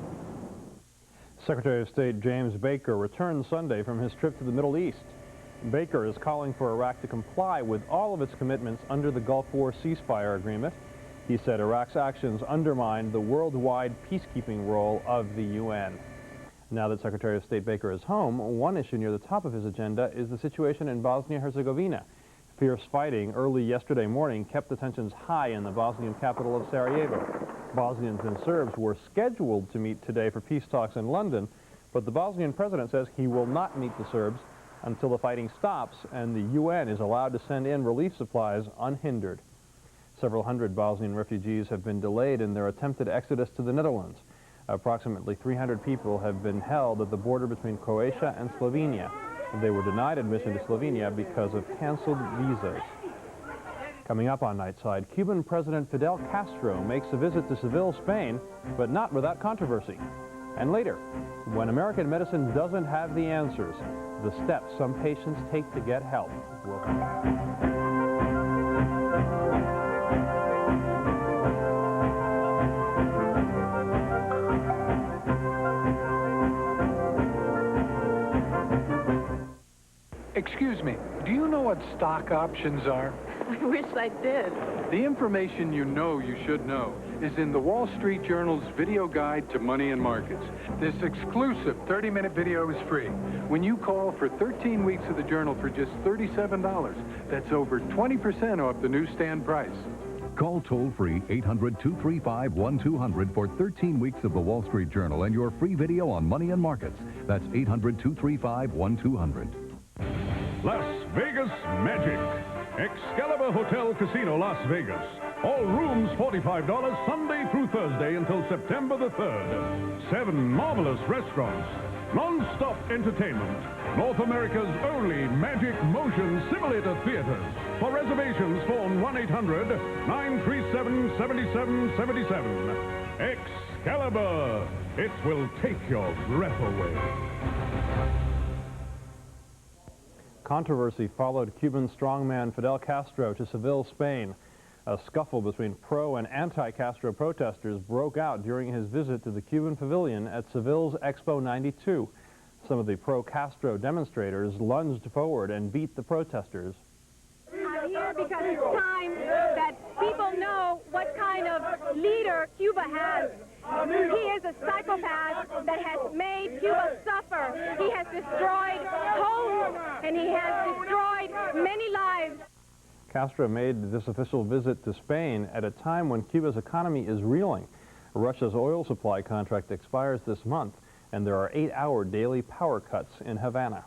Secretary of State James Baker returned Sunday from his trip to the Middle East. Baker is calling for Iraq to comply with all of its commitments under the Gulf War ceasefire agreement. He said Iraq's actions undermine the worldwide peacekeeping role of the UN. Now that Secretary of State Baker is home, one issue near the top of his agenda is the situation in Bosnia-Herzegovina. Fierce fighting early yesterday morning kept the tensions high in the Bosnian capital of Sarajevo. Bosnians and Serbs were scheduled to meet today for peace talks in London, but the Bosnian president says he will not meet the Serbs until the fighting stops and the UN is allowed to send in relief supplies unhindered. Several hundred Bosnian refugees have been delayed in their attempted exodus to the Netherlands. Approximately 300 people have been held at the border between Croatia and Slovenia. They were denied admission to Slovenia because of canceled visas. Coming up on Nightside, Cuban President Fidel Castro makes a visit to Seville, Spain, but not without controversy. And later, when American medicine doesn't have the answers, the steps some patients take to get help. We'll come back. Excuse me, do you know what stock options are? I wish I did. The information you know you should know is in the Wall Street Journal's video guide to money and markets. This exclusive 30-minute video is free. When you call for 13 weeks of the journal for just $37, that's over 20% off the newsstand price. Call toll-free 800-235-1200 for 13 weeks of the Wall Street Journal and your free video on money and markets. That's 800-235-1200. Las Vegas Magic. Excalibur Hotel Casino, Las Vegas. All rooms $45 Sunday through Thursday until September the 3rd. 7 marvelous restaurants. Non-stop entertainment. North America's only Magic Motion Simulator Theaters. For reservations, phone 1-800-937-7777. Excalibur. It will take your breath away. Controversy followed Cuban strongman Fidel Castro to Seville, Spain. A scuffle between pro- and anti-Castro protesters broke out during his visit to the Cuban pavilion at Seville's Expo 92. Some of the pro-Castro demonstrators lunged forward and beat the protesters. I'm here because it's time that people know what kind of leader Cuba has. He is a psychopath that has made Cuba suffer. He has destroyed homes, and he has destroyed many lives. Castro made this official visit to Spain at a time when Cuba's economy is reeling. Russia's oil supply contract expires this month, and there are 8-hour daily power cuts in Havana.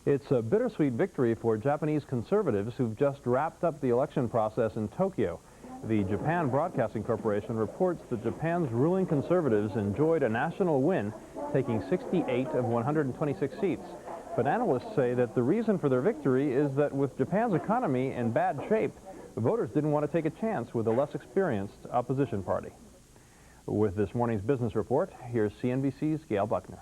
It's a bittersweet victory for Japanese conservatives who've just wrapped up the election process in Tokyo. The Japan Broadcasting Corporation reports that Japan's ruling conservatives enjoyed a national win, taking 68 of 126 seats. But analysts say that the reason for their victory is that with Japan's economy in bad shape, voters didn't want to take a chance with a less experienced opposition party. With this morning's business report, here's CNBC's Gail Buckner.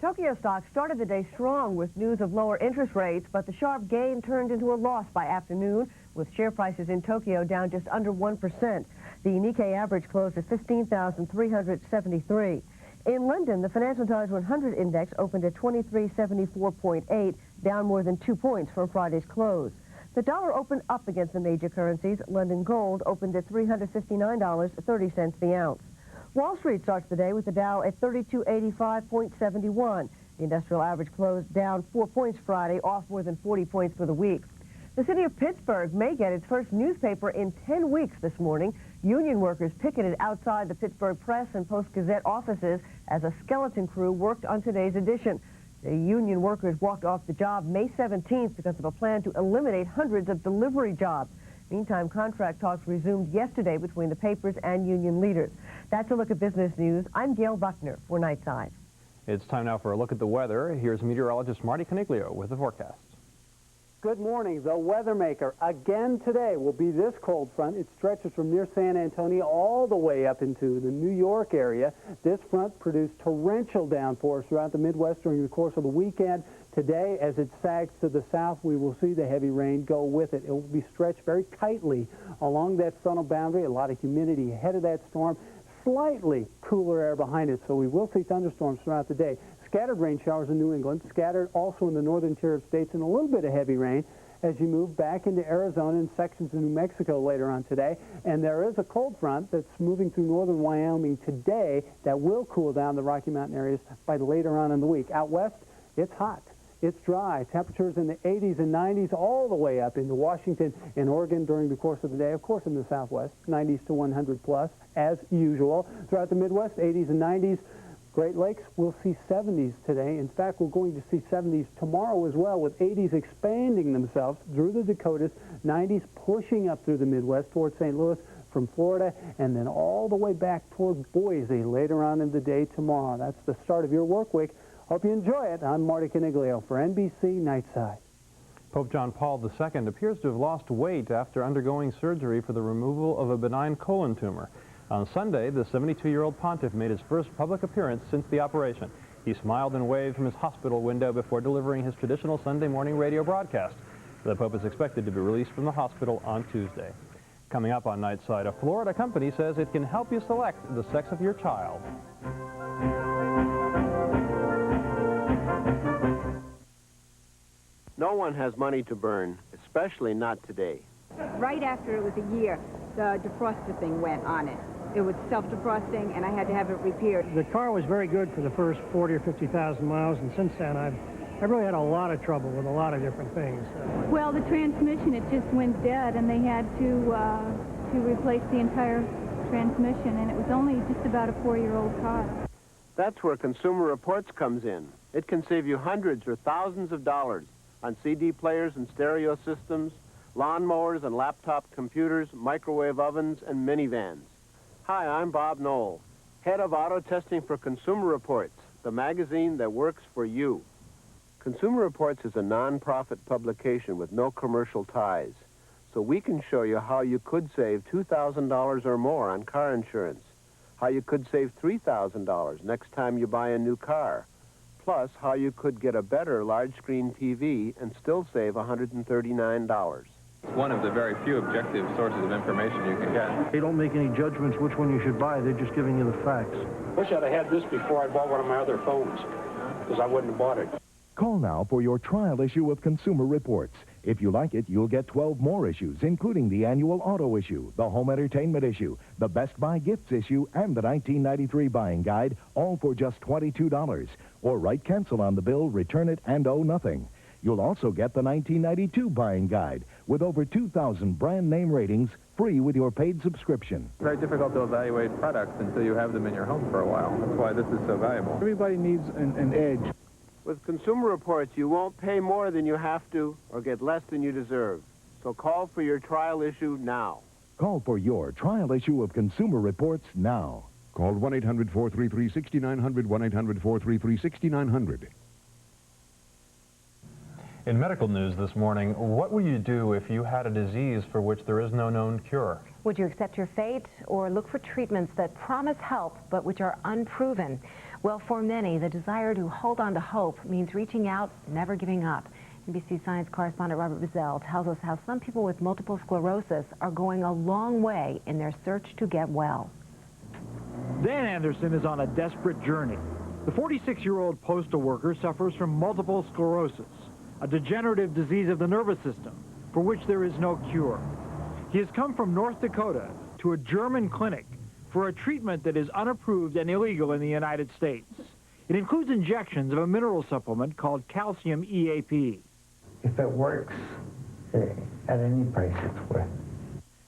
Tokyo stocks started the day strong with news of lower interest rates, but the sharp gain turned into a loss by afternoon, with share prices in Tokyo down just under 1%. The Nikkei average closed at 15,373. In London, the Financial Times 100 index opened at 2374.8, down more than 2 points from Friday's close. The dollar opened up against the major currencies. London gold opened at $359.30 the ounce. Wall Street starts the day with the Dow at 3285.71. The industrial average closed down 4 points Friday, off more than 40 points for the week. The city of Pittsburgh may get its first newspaper in 10 weeks this morning. Union workers picketed outside the Pittsburgh Press and Post-Gazette offices as a skeleton crew worked on today's edition. The union workers walked off the job May 17th because of a plan to eliminate hundreds of delivery jobs. Meantime, contract talks resumed yesterday between the papers and union leaders. That's a look at business news. I'm Gail Buckner for Nightside. It's time now for a look at the weather. Here's meteorologist Marty Coniglio with the forecast. Good morning. The weather maker again today will be this cold front. It stretches from near San Antonio all the way up into the New York area. This front produced torrential downpours throughout the Midwest during the course of the weekend. Today, as it sags to the south, we will see the heavy rain go with it. It will be stretched very tightly along that frontal boundary. A lot of humidity ahead of that storm. Slightly cooler air behind it, so we will see thunderstorms throughout the day. Scattered rain showers in New England, scattered also in the northern tier of states, and a little bit of heavy rain as you move back into Arizona and sections of New Mexico later on today. And there is a cold front that's moving through northern Wyoming today that will cool down the Rocky Mountain areas by later on in the week. Out west, it's hot. It's dry. Temperatures in the 80s and 90s all the way up into Washington and Oregon during the course of the day. Of course, in the southwest, 90s to 100 plus, as usual. Throughout the Midwest, 80s and 90s. Great Lakes, we'll see 70s today. In fact, we're going to see 70s tomorrow as well, with 80s expanding themselves through the Dakotas, 90s pushing up through the Midwest towards St. Louis from Florida, and then all the way back toward Boise later on in the day tomorrow. That's the start of your work week. Hope you enjoy it. I'm Marty Coniglio for NBC Nightside. Pope John Paul II appears to have lost weight after undergoing surgery for the removal of a benign colon tumor. On Sunday, the 72-year-old pontiff made his first public appearance since the operation. He smiled and waved from his hospital window before delivering his traditional Sunday morning radio broadcast. The Pope is expected to be released from the hospital on Tuesday. Coming up on Nightside, a Florida company says it can help you select the sex of your child. No one has money to burn, especially not today. Right after it was a year, the defroster thing went on it. It was self-defrosting, and I had to have it repaired. The car was very good for the first 40 or 50,000 miles, and since then I've really had a lot of trouble with a lot of different things. Well, the transmission, it just went dead, and they had to replace the entire transmission, and it was only just about a 4-year-old car. That's where Consumer Reports comes in. It can save you hundreds or thousands of dollars. on CD players and stereo systems, lawnmowers and laptop computers, microwave ovens, and minivans. Hi, I'm Bob Knoll, head of auto testing for Consumer Reports, the magazine that works for you. Consumer Reports is a non-profit publication with no commercial ties, so we can show you how you could save $2,000 or more on car insurance, how you could save $3,000 next time you buy a new car, plus how you could get a better large-screen TV and still save $139. It's one of the very few objective sources of information you can get. They don't make any judgments which one you should buy. They're just giving you the facts. Wish I'd have had this before I bought one of my other phones, because I wouldn't have bought it. Call now for your trial issue of Consumer Reports. If you like it, you'll get 12 more issues, including the annual auto issue, the home entertainment issue, the Best Buy Gifts issue, and the 1993 buying guide, all for just $22. Or write cancel on the bill, return it, and owe nothing. You'll also get the 1992 buying guide with over 2,000 brand name ratings, free with your paid subscription. It's very difficult to evaluate products until you have them in your home for a while. That's why this is so valuable. Everybody needs an edge. With Consumer Reports, you won't pay more than you have to or get less than you deserve. So call for your trial issue now. Call for your trial issue of Consumer Reports now. Call 1-800-433-6900, 1-800-433-6900. In medical news this morning, what would you do if you had a disease for which there is no known cure? Would you accept your fate or look for treatments that promise help but which are unproven? Well, for many, the desire to hold on to hope means reaching out, never giving up. NBC Science correspondent Robert Bazell tells us how some people with multiple sclerosis are going a long way in their search to get well. Dan Anderson is on a desperate journey. The 46-year-old postal worker suffers from multiple sclerosis, a degenerative disease of the nervous system for which there is no cure. He has come from North Dakota to a German clinic for a treatment that is unapproved and illegal in the United States. It includes injections of a mineral supplement called calcium EAP. If it works, at any price, it's worth it.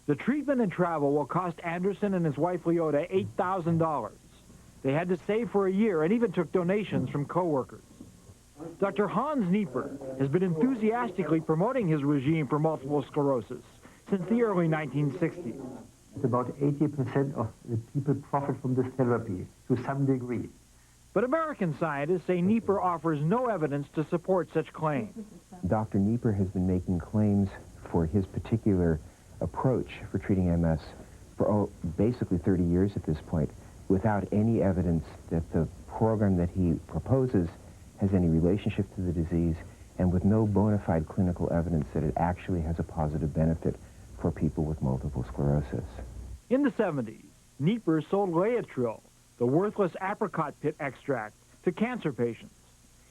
The treatment and travel will cost Anderson and his wife Leota $8,000. They had to save for a year and even took donations from coworkers. Dr. Hans Nieper has been enthusiastically promoting his regime for multiple sclerosis since the early 1960s. About 80% of the people profit from this therapy to some degree. But American scientists say Nieper offers no evidence to support such claims. Dr. Nieper has been making claims for his particular approach for treating MS for basically 30 years at this point, without any evidence that the program that he proposes has any relationship to the disease, and with no bona fide clinical evidence that it actually has a positive benefit for people with multiple sclerosis. In the 70s, Nieper sold Laetrile, the worthless apricot pit extract, to cancer patients.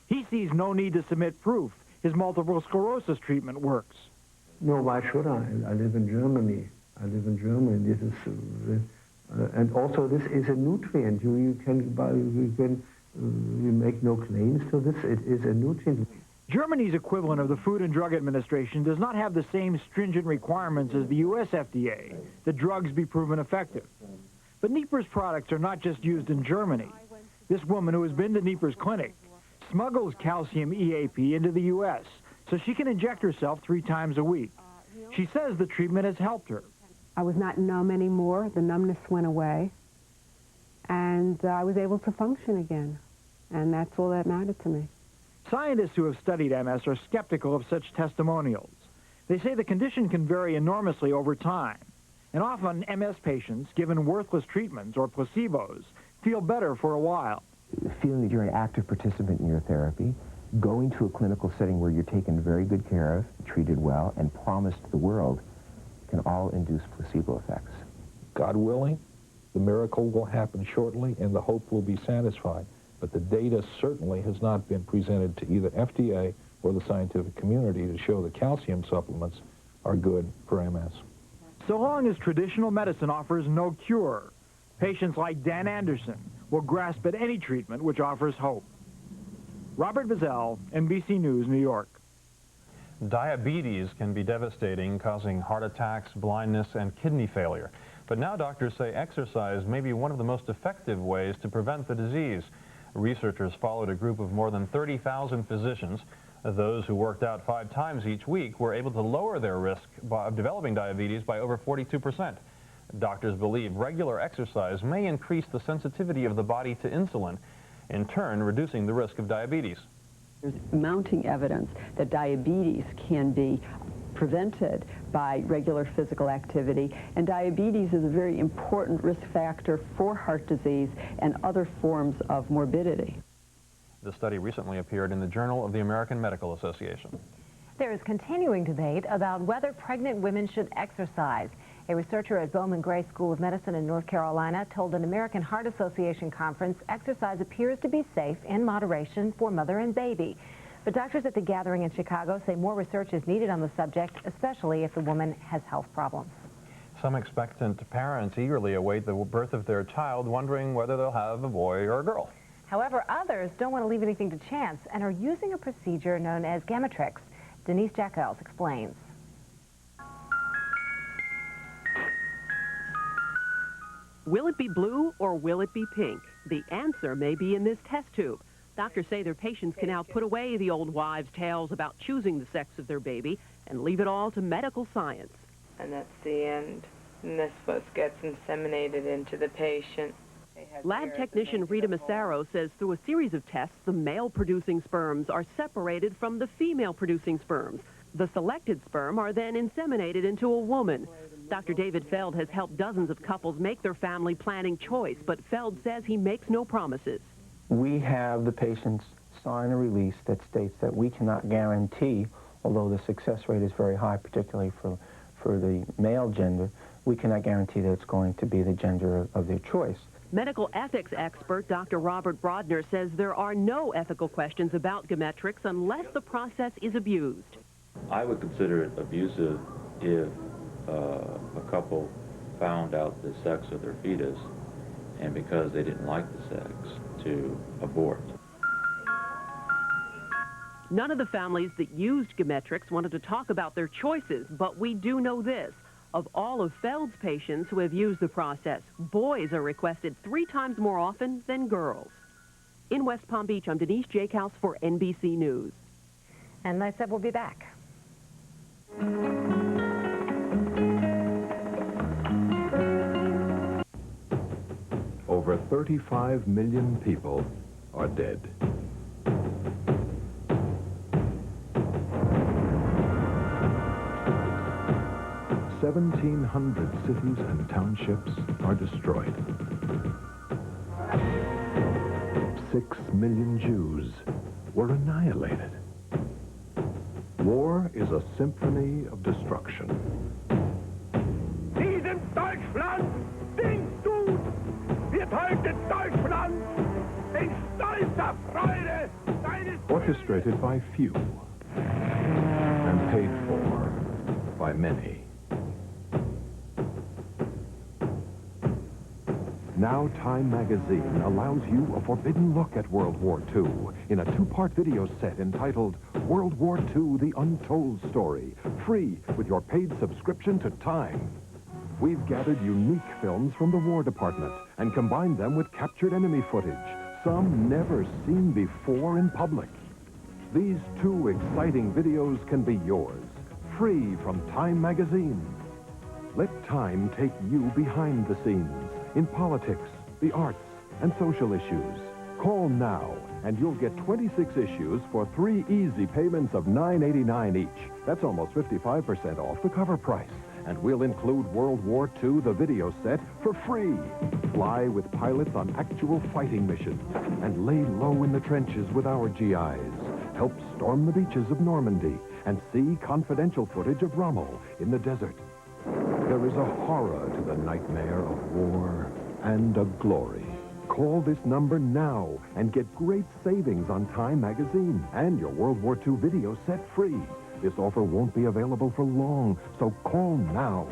He sees no need to submit proof his multiple sclerosis treatment works. No, why should I? I live in Germany. This is, and also this is a nutrient. You make no claims to this. It is a nutrient. Germany's equivalent of the Food and Drug Administration does not have the same stringent requirements as the U.S. FDA that drugs be proven effective. But Nieper's products are not just used in Germany. This woman who has been to Nieper's clinic smuggles calcium EAP into the U.S. so she can inject herself 3 times a week. She says the treatment has helped her. I was not numb anymore. The numbness went away. And I was able to function again. And that's all that mattered to me. Scientists who have studied MS are skeptical of such testimonials. They say the condition can vary enormously over time, and often MS patients, given worthless treatments or placebos, feel better for a while. Feeling that you're an active participant in your therapy, going to a clinical setting where you're taken very good care of, treated well, and promised the world can all induce placebo effects. God willing, the miracle will happen shortly and the hope will be satisfied. But the data certainly has not been presented to either FDA or the scientific community to show that calcium supplements are good for MS. So long as traditional medicine offers no cure, patients like Dan Anderson will grasp at any treatment which offers hope. Robert Bazell, NBC News, New York. Diabetes can be devastating, causing heart attacks, blindness, and kidney failure. But now doctors say exercise may be one of the most effective ways to prevent the disease. Researchers followed a group of more than 30,000 physicians Those who worked out 5 times each week were able to lower their risk of developing diabetes by over 42%. Doctors believe regular exercise may increase the sensitivity of the body to insulin, in turn reducing the risk of diabetes. There's mounting evidence that diabetes can be prevented by regular physical activity, and diabetes is a very important risk factor for heart disease and other forms of morbidity. The study recently appeared in the Journal of the American Medical Association. There is continuing debate about whether pregnant women should exercise. A researcher at Bowman Gray School of Medicine in North Carolina told an American Heart Association conference exercise appears to be safe in moderation for mother and baby. But doctors at the gathering in Chicago say more research is needed on the subject, especially if the woman has health problems. Some expectant parents eagerly await the birth of their child, wondering whether they'll have a boy or a girl. However, others don't want to leave anything to chance and are using a procedure known as Gamatrix. Denise Jackels explains. Will it be blue or will it be pink? The answer may be in this test tube. Doctors say their patients can now put away the old wives' tales about choosing the sex of their baby and leave it all to medical science. And that's the end. And this what gets inseminated into the patient. Lab technician Rita Massaro says through a series of tests, the male-producing sperms are separated from the female-producing sperms. The selected sperm are then inseminated into a woman. Dr. David Feld has helped dozens of couples make their family planning choice, but Feld says he makes no promises. We have the patients sign a release that states that we cannot guarantee, although the success rate is very high, particularly for the male gender, we cannot guarantee that it's going to be the gender of their choice. Medical ethics expert Dr. Robert Brodner says there are no ethical questions about Gamatrix unless the process is abused. I would consider it abusive if a couple found out the sex of their fetus and because they didn't like the sex to abort. None of the families that used Gamatrix wanted to talk about their choices, but we do know this. Of all of Feld's patients who have used the process, boys are requested 3 times more often than girls. In West Palm Beach, I'm Denise Jakehouse for NBC News. And I said we'll be back. Over 35 million people are dead. "1,700 cities and townships are destroyed. 6 million Jews were annihilated. War is a symphony of destruction. Diesem Deutschland singst du! Wird heute Deutschland in stolzer Freude deines... Orchestrated by few and paid for by many. Now Time magazine allows you a forbidden look at World War II in a 2-part video set entitled World War II, The Untold Story, free with your paid subscription to Time. We've gathered unique films from the War Department and combined them with captured enemy footage, some never seen before in public. These 2 exciting videos can be yours, free from Time magazine. Let Time take you behind the scenes in politics, the arts, and social issues. Call now, and you'll get 26 issues for 3 easy payments of $9.89 each. That's almost 55% off the cover price. And we'll include World War II, the video set, for free. Fly with pilots on actual fighting missions and lay low in the trenches with our GIs. Help storm the beaches of Normandy and see confidential footage of Rommel in the desert. There is a horror to the nightmare of war and a glory. Call this number now and get great savings on Time magazine and your World War II video set free. This offer won't be available for long, so call now.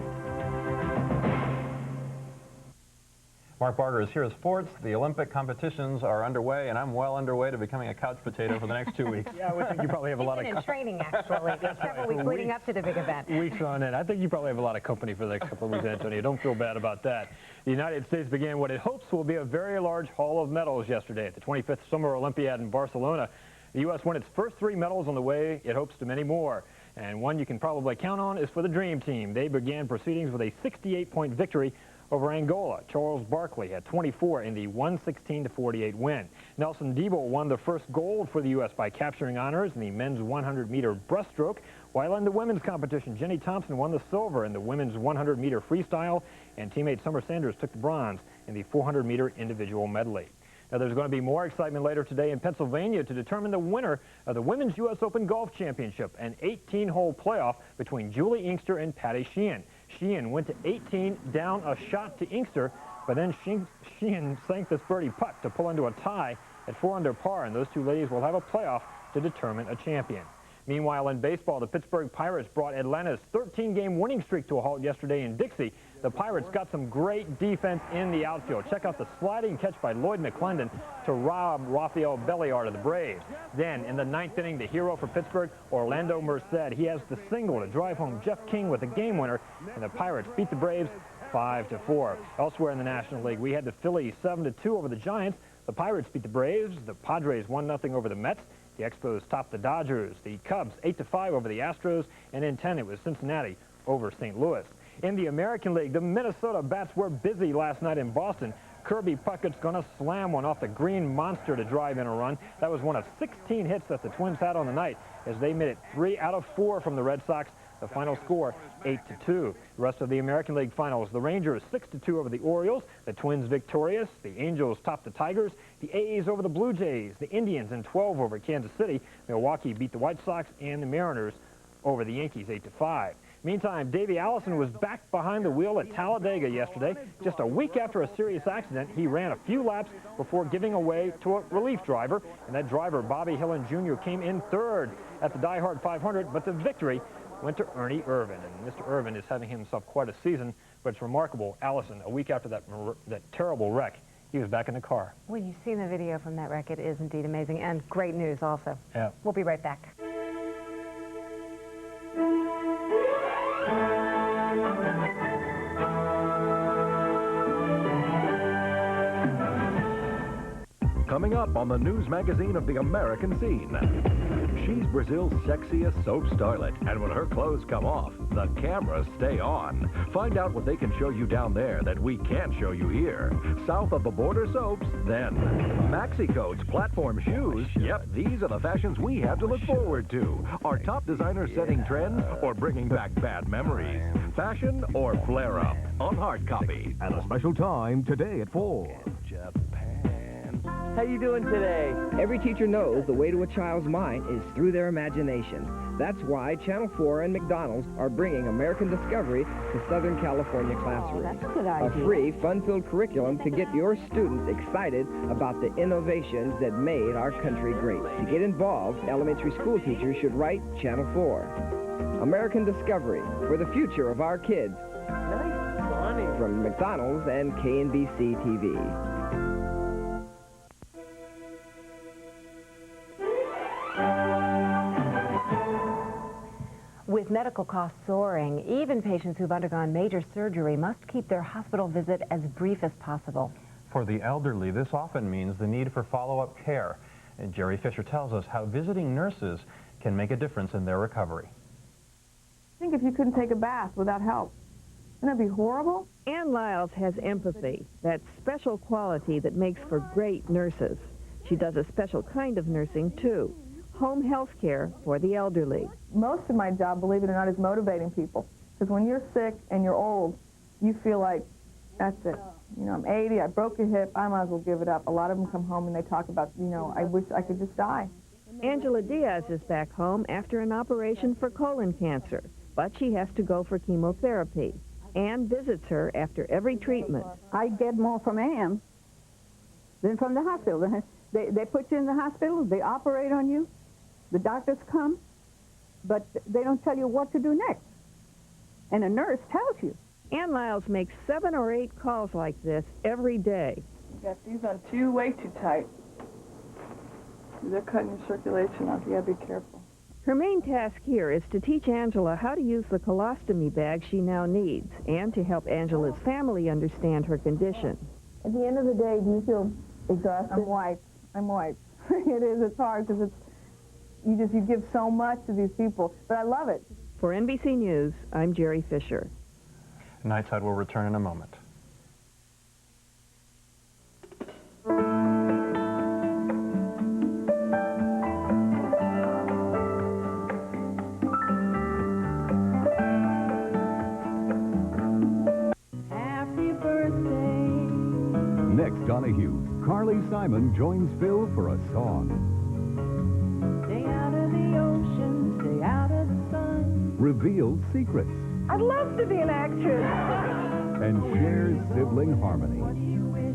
Mark Barger is here with sports. The Olympic competitions are underway, and I'm well underway to becoming a couch potato for the next 2 weeks. Yeah, I think you probably have a lot of... in training, actually. Several weeks leading up to the big event. Weeks on end. I think you probably have a lot of company for the next couple of weeks, Antonio. Don't feel bad about that. The United States began what it hopes will be a very large haul of medals yesterday at the 25th Summer Olympiad in Barcelona. The U.S. won its first 3 medals on the way. It hopes to many more. And one you can probably count on is for the Dream Team. They began proceedings with a 68-point victory over Angola. Charles Barkley had 24 in the 116-48 win. Nelson Debo won the first gold for the U.S. by capturing honors in the men's 100-meter breaststroke, while in the women's competition, Jenny Thompson won the silver in the women's 100-meter freestyle, and teammate Summer Sanders took the bronze in the 400-meter individual medley. Now, there's going to be more excitement later today in Pennsylvania to determine the winner of the Women's U.S. Open Golf Championship, an 18-hole playoff between Julie Inkster and Patty Sheehan. Sheehan went to 18, down a shot to Inkster, but then Sheehan sank this birdie putt to pull into a tie at 4 under par, and those two ladies will have a playoff to determine a champion. Meanwhile, in baseball, the Pittsburgh Pirates brought Atlanta's 13-game winning streak to a halt yesterday in Dixie. The Pirates got some great defense in the outfield. Check out the sliding catch by Lloyd McClendon to rob Rafael Belliard of the Braves. Then, in the 9th inning, the hero for Pittsburgh, Orlando Merced. He has the single to drive home Jeff King with the game winner, and the Pirates beat the Braves 5-4. Elsewhere in the National League, we had the Phillies 7-2 over the Giants. The Pirates beat the Braves. The Padres 1-0 over the Mets. The Expos topped the Dodgers. The Cubs 8-5 over the Astros. And in 10, it was Cincinnati over St. Louis. In the American League, the Minnesota Bats were busy last night in Boston. Kirby Puckett's going to slam one off the Green Monster to drive in a run. That was one of 16 hits that the Twins had on the night as they made it 3 out of 4 from the Red Sox. The final score, 8-2. The rest of the American League Finals, the Rangers 6-2 over the Orioles, the Twins victorious, the Angels topped the Tigers, the A's over the Blue Jays, the Indians in 12 over Kansas City, Milwaukee beat the White Sox, and the Mariners over the Yankees 8-5. Meantime, Davey Allison was back behind the wheel at Talladega yesterday. Just a week after a serious accident, he ran a few laps before giving away to a relief driver, and that driver, Bobby Hillin Jr., came in 3rd at the Die Hard 500, but the victory went to Ernie Irvan, and Mr. Irvan is having himself quite a season, but it's remarkable. Allison, a week after that terrible wreck, he was back in the car. When you've seen the video from that wreck, it is indeed amazing, and great news also. Yeah. We'll be right back. Coming up on the news magazine of the American scene. She's Brazil's sexiest soap starlet, and when her clothes come off, the cameras stay on. Find out what they can show you down there that we can't show you here. South of the border soaps, then maxi coats, platform shoes. Yep, these are the fashions we have to look forward to. Are top designers setting trends or bringing back bad memories? Fashion or flare up? On hard copy. At a special time today at 4. How you doing today? Every teacher knows the way to a child's mind is through their imagination. That's why Channel 4 and McDonald's are bringing American Discovery to Southern California classrooms. That's a good idea. A free, fun-filled curriculum to get your students excited about the innovations that made our country great. To get involved, elementary school teachers should write Channel 4. American Discovery, for the future of our kids. Nice, funny. From McDonald's and KNBC TV. With medical costs soaring, even patients who've undergone major surgery must keep their hospital visit as brief as possible. For the elderly, this often means the need for follow-up care. And Jerry Fisher tells us how visiting nurses can make a difference in their recovery. Think if you couldn't take a bath without help. Wouldn't that be horrible? Ann Lyles has empathy, that special quality that makes for great nurses. She does a special kind of nursing, too. Home health care for the elderly. Most of my job, believe it or not, is motivating people. Because when you're sick and you're old, you feel like, that's it. You know, I'm 80, I broke a hip, I might as well give it up. A lot of them come home and they talk about, you know, I wish I could just die. Angela Diaz is back home after an operation for colon cancer, but she has to go for chemotherapy. Ann visits her after every treatment. I get more from Ann than from the hospital. They put you in the hospital, they operate on you, the doctors come, but they don't tell you what to do next. And a nurse tells you. Ann Lyles makes 7 or 8 calls like this every day. You got these on too, way too tight. They're cutting your circulation off. You gotta be careful. Her main task here is to teach Angela how to use the colostomy bag she now needs and to help Angela's family understand her condition. At the end of the day, do you feel exhausted? I'm wiped. I'm wiped. It is. It's hard because you give so much to these people. But I love it. For NBC News, I'm Jerry Fisher. Nightside will return in a moment. Next, Donahue, Carly Simon joins Phil for a song. Stay out of the ocean, stay out of the sun. Reveals secrets I'd love to be an actress. and shares sibling harmony. What do you wish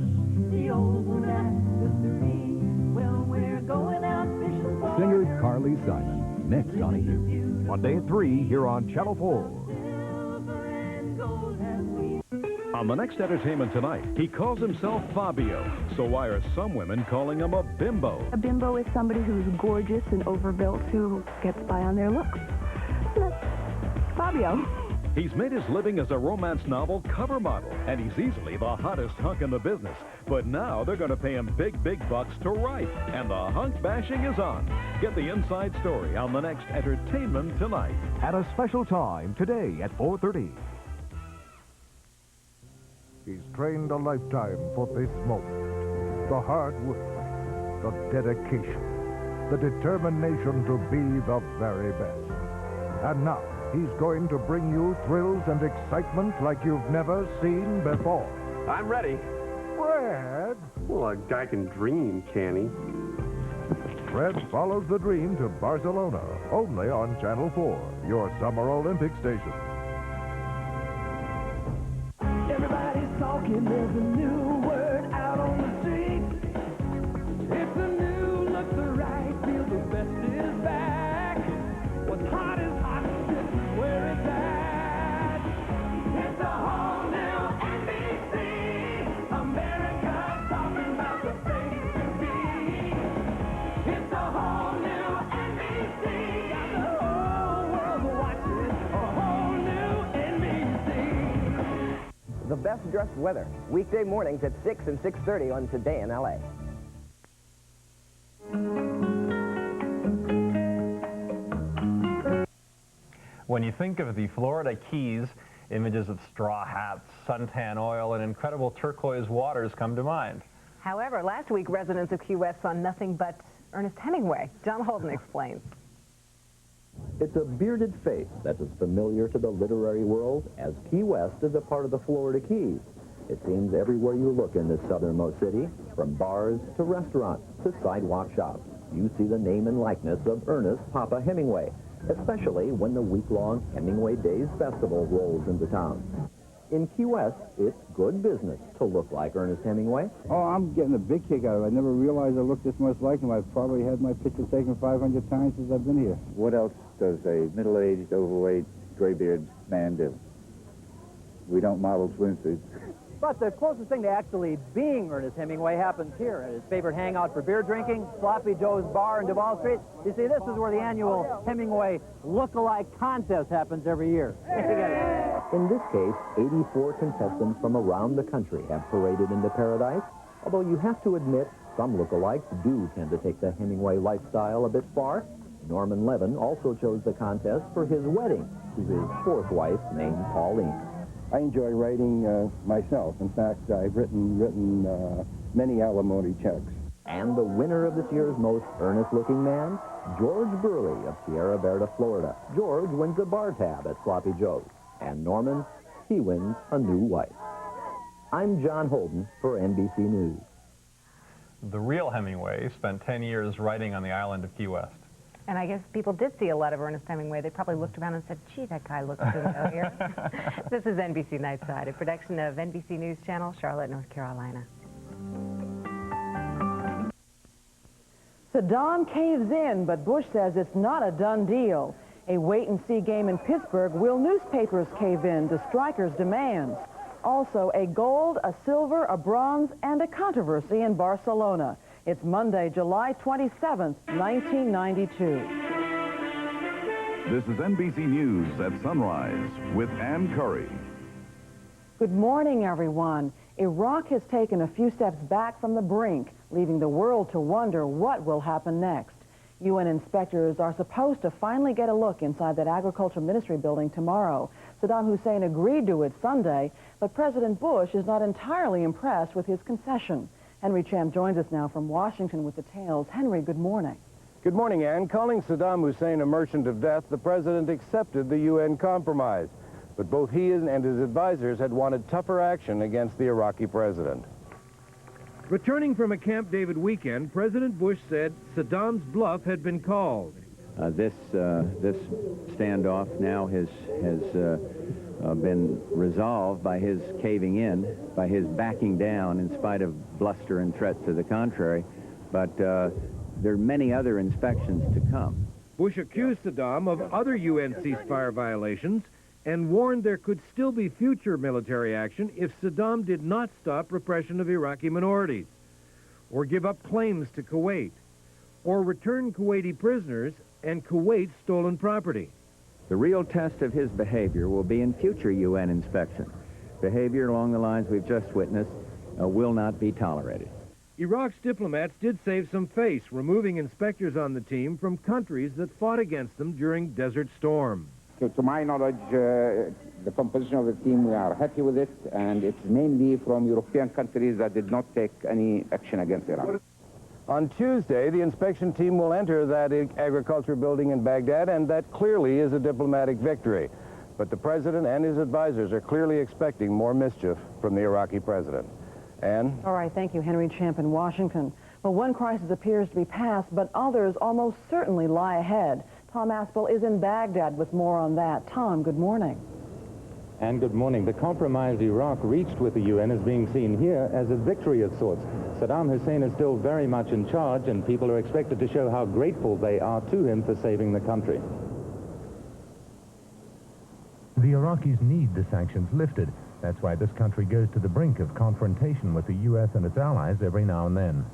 the old one asked us to read? Well, we're going out fishing for Singer Carly Simon. Next, Donahue. Monday at 3 here on Channel 4. On the next Entertainment Tonight, he calls himself Fabio. So why are some women calling him a bimbo? A bimbo is somebody who's gorgeous and overbuilt who gets by on their looks. That's Fabio. He's made his living as a romance novel cover model, and he's easily the hottest hunk in the business. But now they're going to pay him big, big bucks to write, and the hunk bashing is on. Get the inside story on the next Entertainment Tonight. At a special time today at 4:30. He's trained a lifetime for this moment. The hard work, the dedication, the determination to be the very best. And now, he's going to bring you thrills and excitement like you've never seen before. I'm ready. Fred! Well, a guy can dream, can he? Fred follows the dream to Barcelona, only on Channel 4, your Summer Olympic station. Everybody's talking, there's a new word out on the street. It's a new look, the right feel, the best is back. What's hot is hot, this is where it's at. It's a whole new NBC. America talking about the place to be. It's a whole new NBC. Got the whole world watching, a whole new NBC. The best dressed weather, weekday mornings at 6 and 6:30 on Today in LA. When you think of the Florida Keys, images of straw hats, suntan oil, and incredible turquoise waters come to mind. However, last week, residents of Key West saw nothing but Ernest Hemingway. John Holden explains. It's a bearded face that's as familiar to the literary world as Key West is a part of the Florida Keys. It seems everywhere you look in this southernmost city, from bars to restaurants to sidewalk shops, you see the name and likeness of Ernest Papa Hemingway, especially when the week-long Hemingway Days Festival rolls into town. In Key West, it's good business to look like Ernest Hemingway. Oh, I'm getting a big kick out of it. I never realized I looked this much like him. I've probably had my picture taken 500 times since I've been here. What else does a middle-aged, overweight, gray-bearded man do? We don't model swimsuits. But the closest thing to actually being Ernest Hemingway happens here at his favorite hangout for beer drinking, Sloppy Joe's Bar in Duval Street. You see, this is where the annual Hemingway look-alike contest happens every year. In this case, 84 contestants from around the country have paraded into paradise, although you have to admit some lookalikes do tend to take the Hemingway lifestyle a bit far. Norman Levin also chose the contest for his wedding to his fourth wife named Pauline. I enjoy writing myself. In fact, I've written many alimony checks. And the winner of this year's most earnest-looking man, George Burley of Sierra Verde, Florida. George wins a bar tab at Sloppy Joe's. And Norman, he wins a new wife. I'm John Holden for NBC News. The real Hemingway spent 10 years writing on the island of Key West. And I guess people did see a lot of Ernest Hemingway. They probably looked around and said, gee, that guy looks familiar. This is NBC Nightside, a production of NBC News Channel, Charlotte, North Carolina. Saddam caves in, but Bush says it's not a done deal. A wait-and-see game in Pittsburgh. Will newspapers cave in to strikers' demands? Also, a gold, a silver, a bronze, and a controversy in Barcelona. It's Monday, July 27th, 1992. This is NBC News at Sunrise with Ann Curry. Good morning, everyone. Iraq has taken a few steps back from the brink, leaving the world to wonder what will happen next. UN inspectors are supposed to finally get a look inside that Agriculture Ministry building tomorrow. Saddam Hussein agreed to it Sunday, but President Bush is not entirely impressed with his concession. Henry Champ joins us now from Washington with details. Henry, good morning. Good morning, Ann. Calling Saddam Hussein a merchant of death, the president accepted the UN compromise. But both he and his advisors had wanted tougher action against the Iraqi president. Returning from a Camp David weekend, President Bush said Saddam's bluff had been called. This standoff now has been resolved by his caving in, by his backing down in spite of bluster and threats to the contrary. But there are many other inspections to come. Bush accused Saddam of other UN ceasefire violations and warned there could still be future military action if Saddam did not stop repression of Iraqi minorities, or give up claims to Kuwait, or return Kuwaiti prisoners and Kuwait's stolen property. The real test of his behavior will be in future UN inspection. Behavior along the lines we've just witnessed will not be tolerated. Iraq's diplomats did save some face, removing inspectors on the team from countries that fought against them during Desert Storm. To my knowledge, the composition of the team, we are happy with it, and it's mainly from European countries that did not take any action against Iran. On Tuesday, the inspection team will enter that agriculture building in Baghdad, and that clearly is a diplomatic victory. But the president and his advisors are clearly expecting more mischief from the Iraqi president. Ann? All right, thank you, Henry Champ in Washington. Well, one crisis appears to be past, but others almost certainly lie ahead. Tom Aspel is in Baghdad with more on that. Tom, good morning. And good morning. The compromise Iraq reached with the UN is being seen here as a victory of sorts. Saddam Hussein is still very much in charge, and people are expected to show how grateful they are to him for saving the country. The Iraqis need the sanctions lifted. That's why this country goes to the brink of confrontation with the U.S. and its allies every now and then.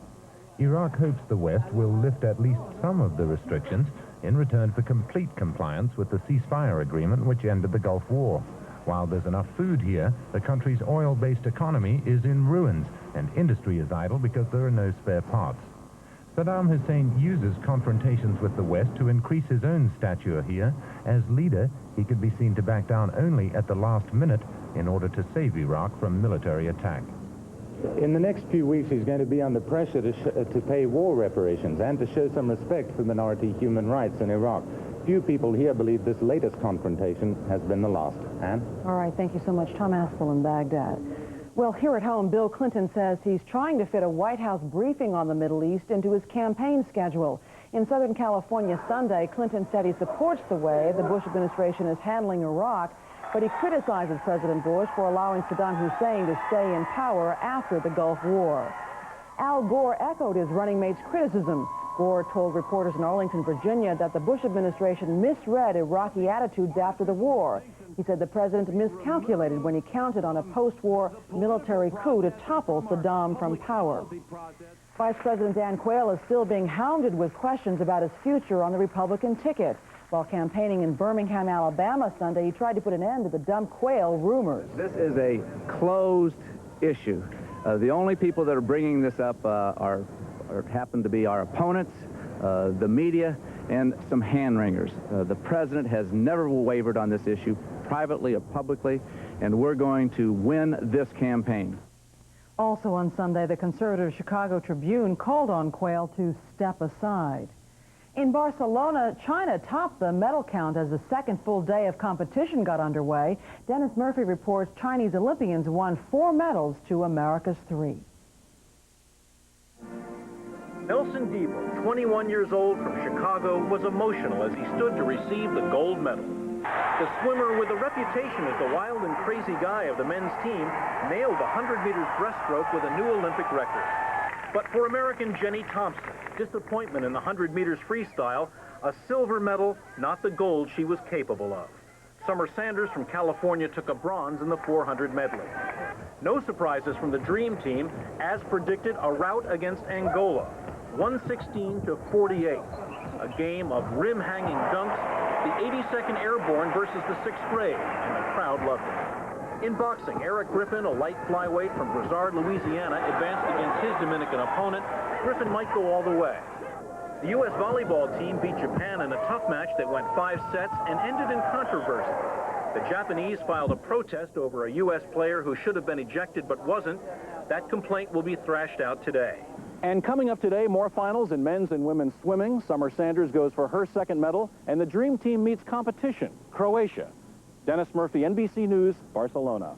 Iraq hopes the West will lift at least some of the restrictions in return for complete compliance with the ceasefire agreement which ended the Gulf War. While there's enough food here, the country's oil-based economy is in ruins, and industry is idle because there are no spare parts. Saddam Hussein uses confrontations with the West to increase his own stature here. As leader, he could be seen to back down only at the last minute in order to save Iraq from military attack. In the next few weeks, he's going to be under pressure to pay war reparations and to show some respect for minority human rights in Iraq. Few people here believe this latest confrontation has been the last. Ann? All right, thank you so much, Tom Aspel in Baghdad. Well, here at home, Bill Clinton says he's trying to fit a White House briefing on the Middle East into his campaign schedule. In Southern California Sunday, Clinton said he supports the way the Bush administration is handling Iraq, but he criticizes President Bush for allowing Saddam Hussein to stay in power after the Gulf War. Al Gore echoed his running mate's criticism. Gore told reporters in Arlington, Virginia, that the Bush administration misread Iraqi attitudes after the war. He said the president miscalculated when he counted on a post-war military coup to topple Saddam from power. Vice President Dan Quayle is still being hounded with questions about his future on the Republican ticket. While campaigning in Birmingham, Alabama Sunday, he tried to put an end to the dump Quayle rumors. This is a closed issue. The only people that are bringing this up happen to be our opponents, the media, and some hand-wringers. The president has never wavered on this issue, privately or publicly, and we're going to win this campaign. Also on Sunday, the conservative Chicago Tribune called on Quayle to step aside. In Barcelona, China topped the medal count as the second full day of competition got underway. Dennis Murphy reports Chinese Olympians won 4 medals to America's 3. Nelson Diebel, 21 years old from Chicago, was emotional as he stood to receive the gold medal. The swimmer with a reputation as the wild and crazy guy of the men's team nailed the 100 meters breaststroke with a new Olympic record. But for American Jenny Thompson, disappointment in the 100 meters freestyle, a silver medal, not the gold she was capable of. Summer Sanders from California took a bronze in the 400 medley. No surprises from the Dream Team, as predicted, a rout against Angola, 116 to 48. A game of rim-hanging dunks, the 82nd Airborne versus the 6th grade, and the crowd loved it. In boxing, Eric Griffin, a light flyweight from Brazard, Louisiana, advanced against his Dominican opponent. Griffin might go all the way. The U.S. volleyball team beat Japan in a tough match that went 5 sets and ended in controversy. The Japanese filed a protest over a U.S. player who should have been ejected but wasn't. That complaint will be thrashed out today. And coming up today, more finals in men's and women's swimming. Summer Sanders goes for her second medal, and the Dream Team meets competition, Croatia. Dennis Murphy, NBC News, Barcelona.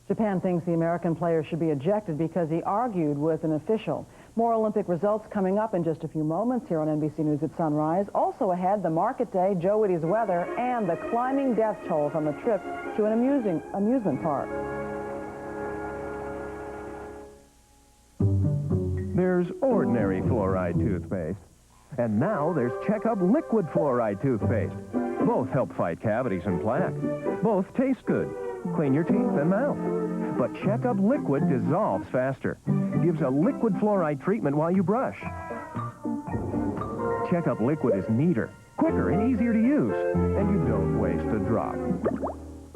Japan thinks the American player should be ejected because he argued with an official. More Olympic results coming up in just a few moments here on NBC News at sunrise. Also ahead, the market day, Joe Whitty's weather, and the climbing death toll from a trip to an amusement park. There's ordinary fluoride toothpaste. And now there's Checkup Liquid Fluoride toothpaste. Both help fight cavities and plaque. Both taste good. Clean your teeth and mouth. But Checkup Liquid dissolves faster. Gives a liquid fluoride treatment while you brush. Checkup Liquid is neater, quicker, and easier to use. And you don't waste a drop.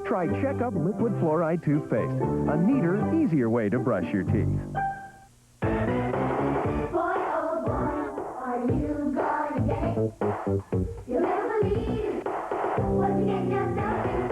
Try Checkup Liquid Fluoride toothpaste. A neater, easier way to brush your teeth. You'll never believe what you get yourself into.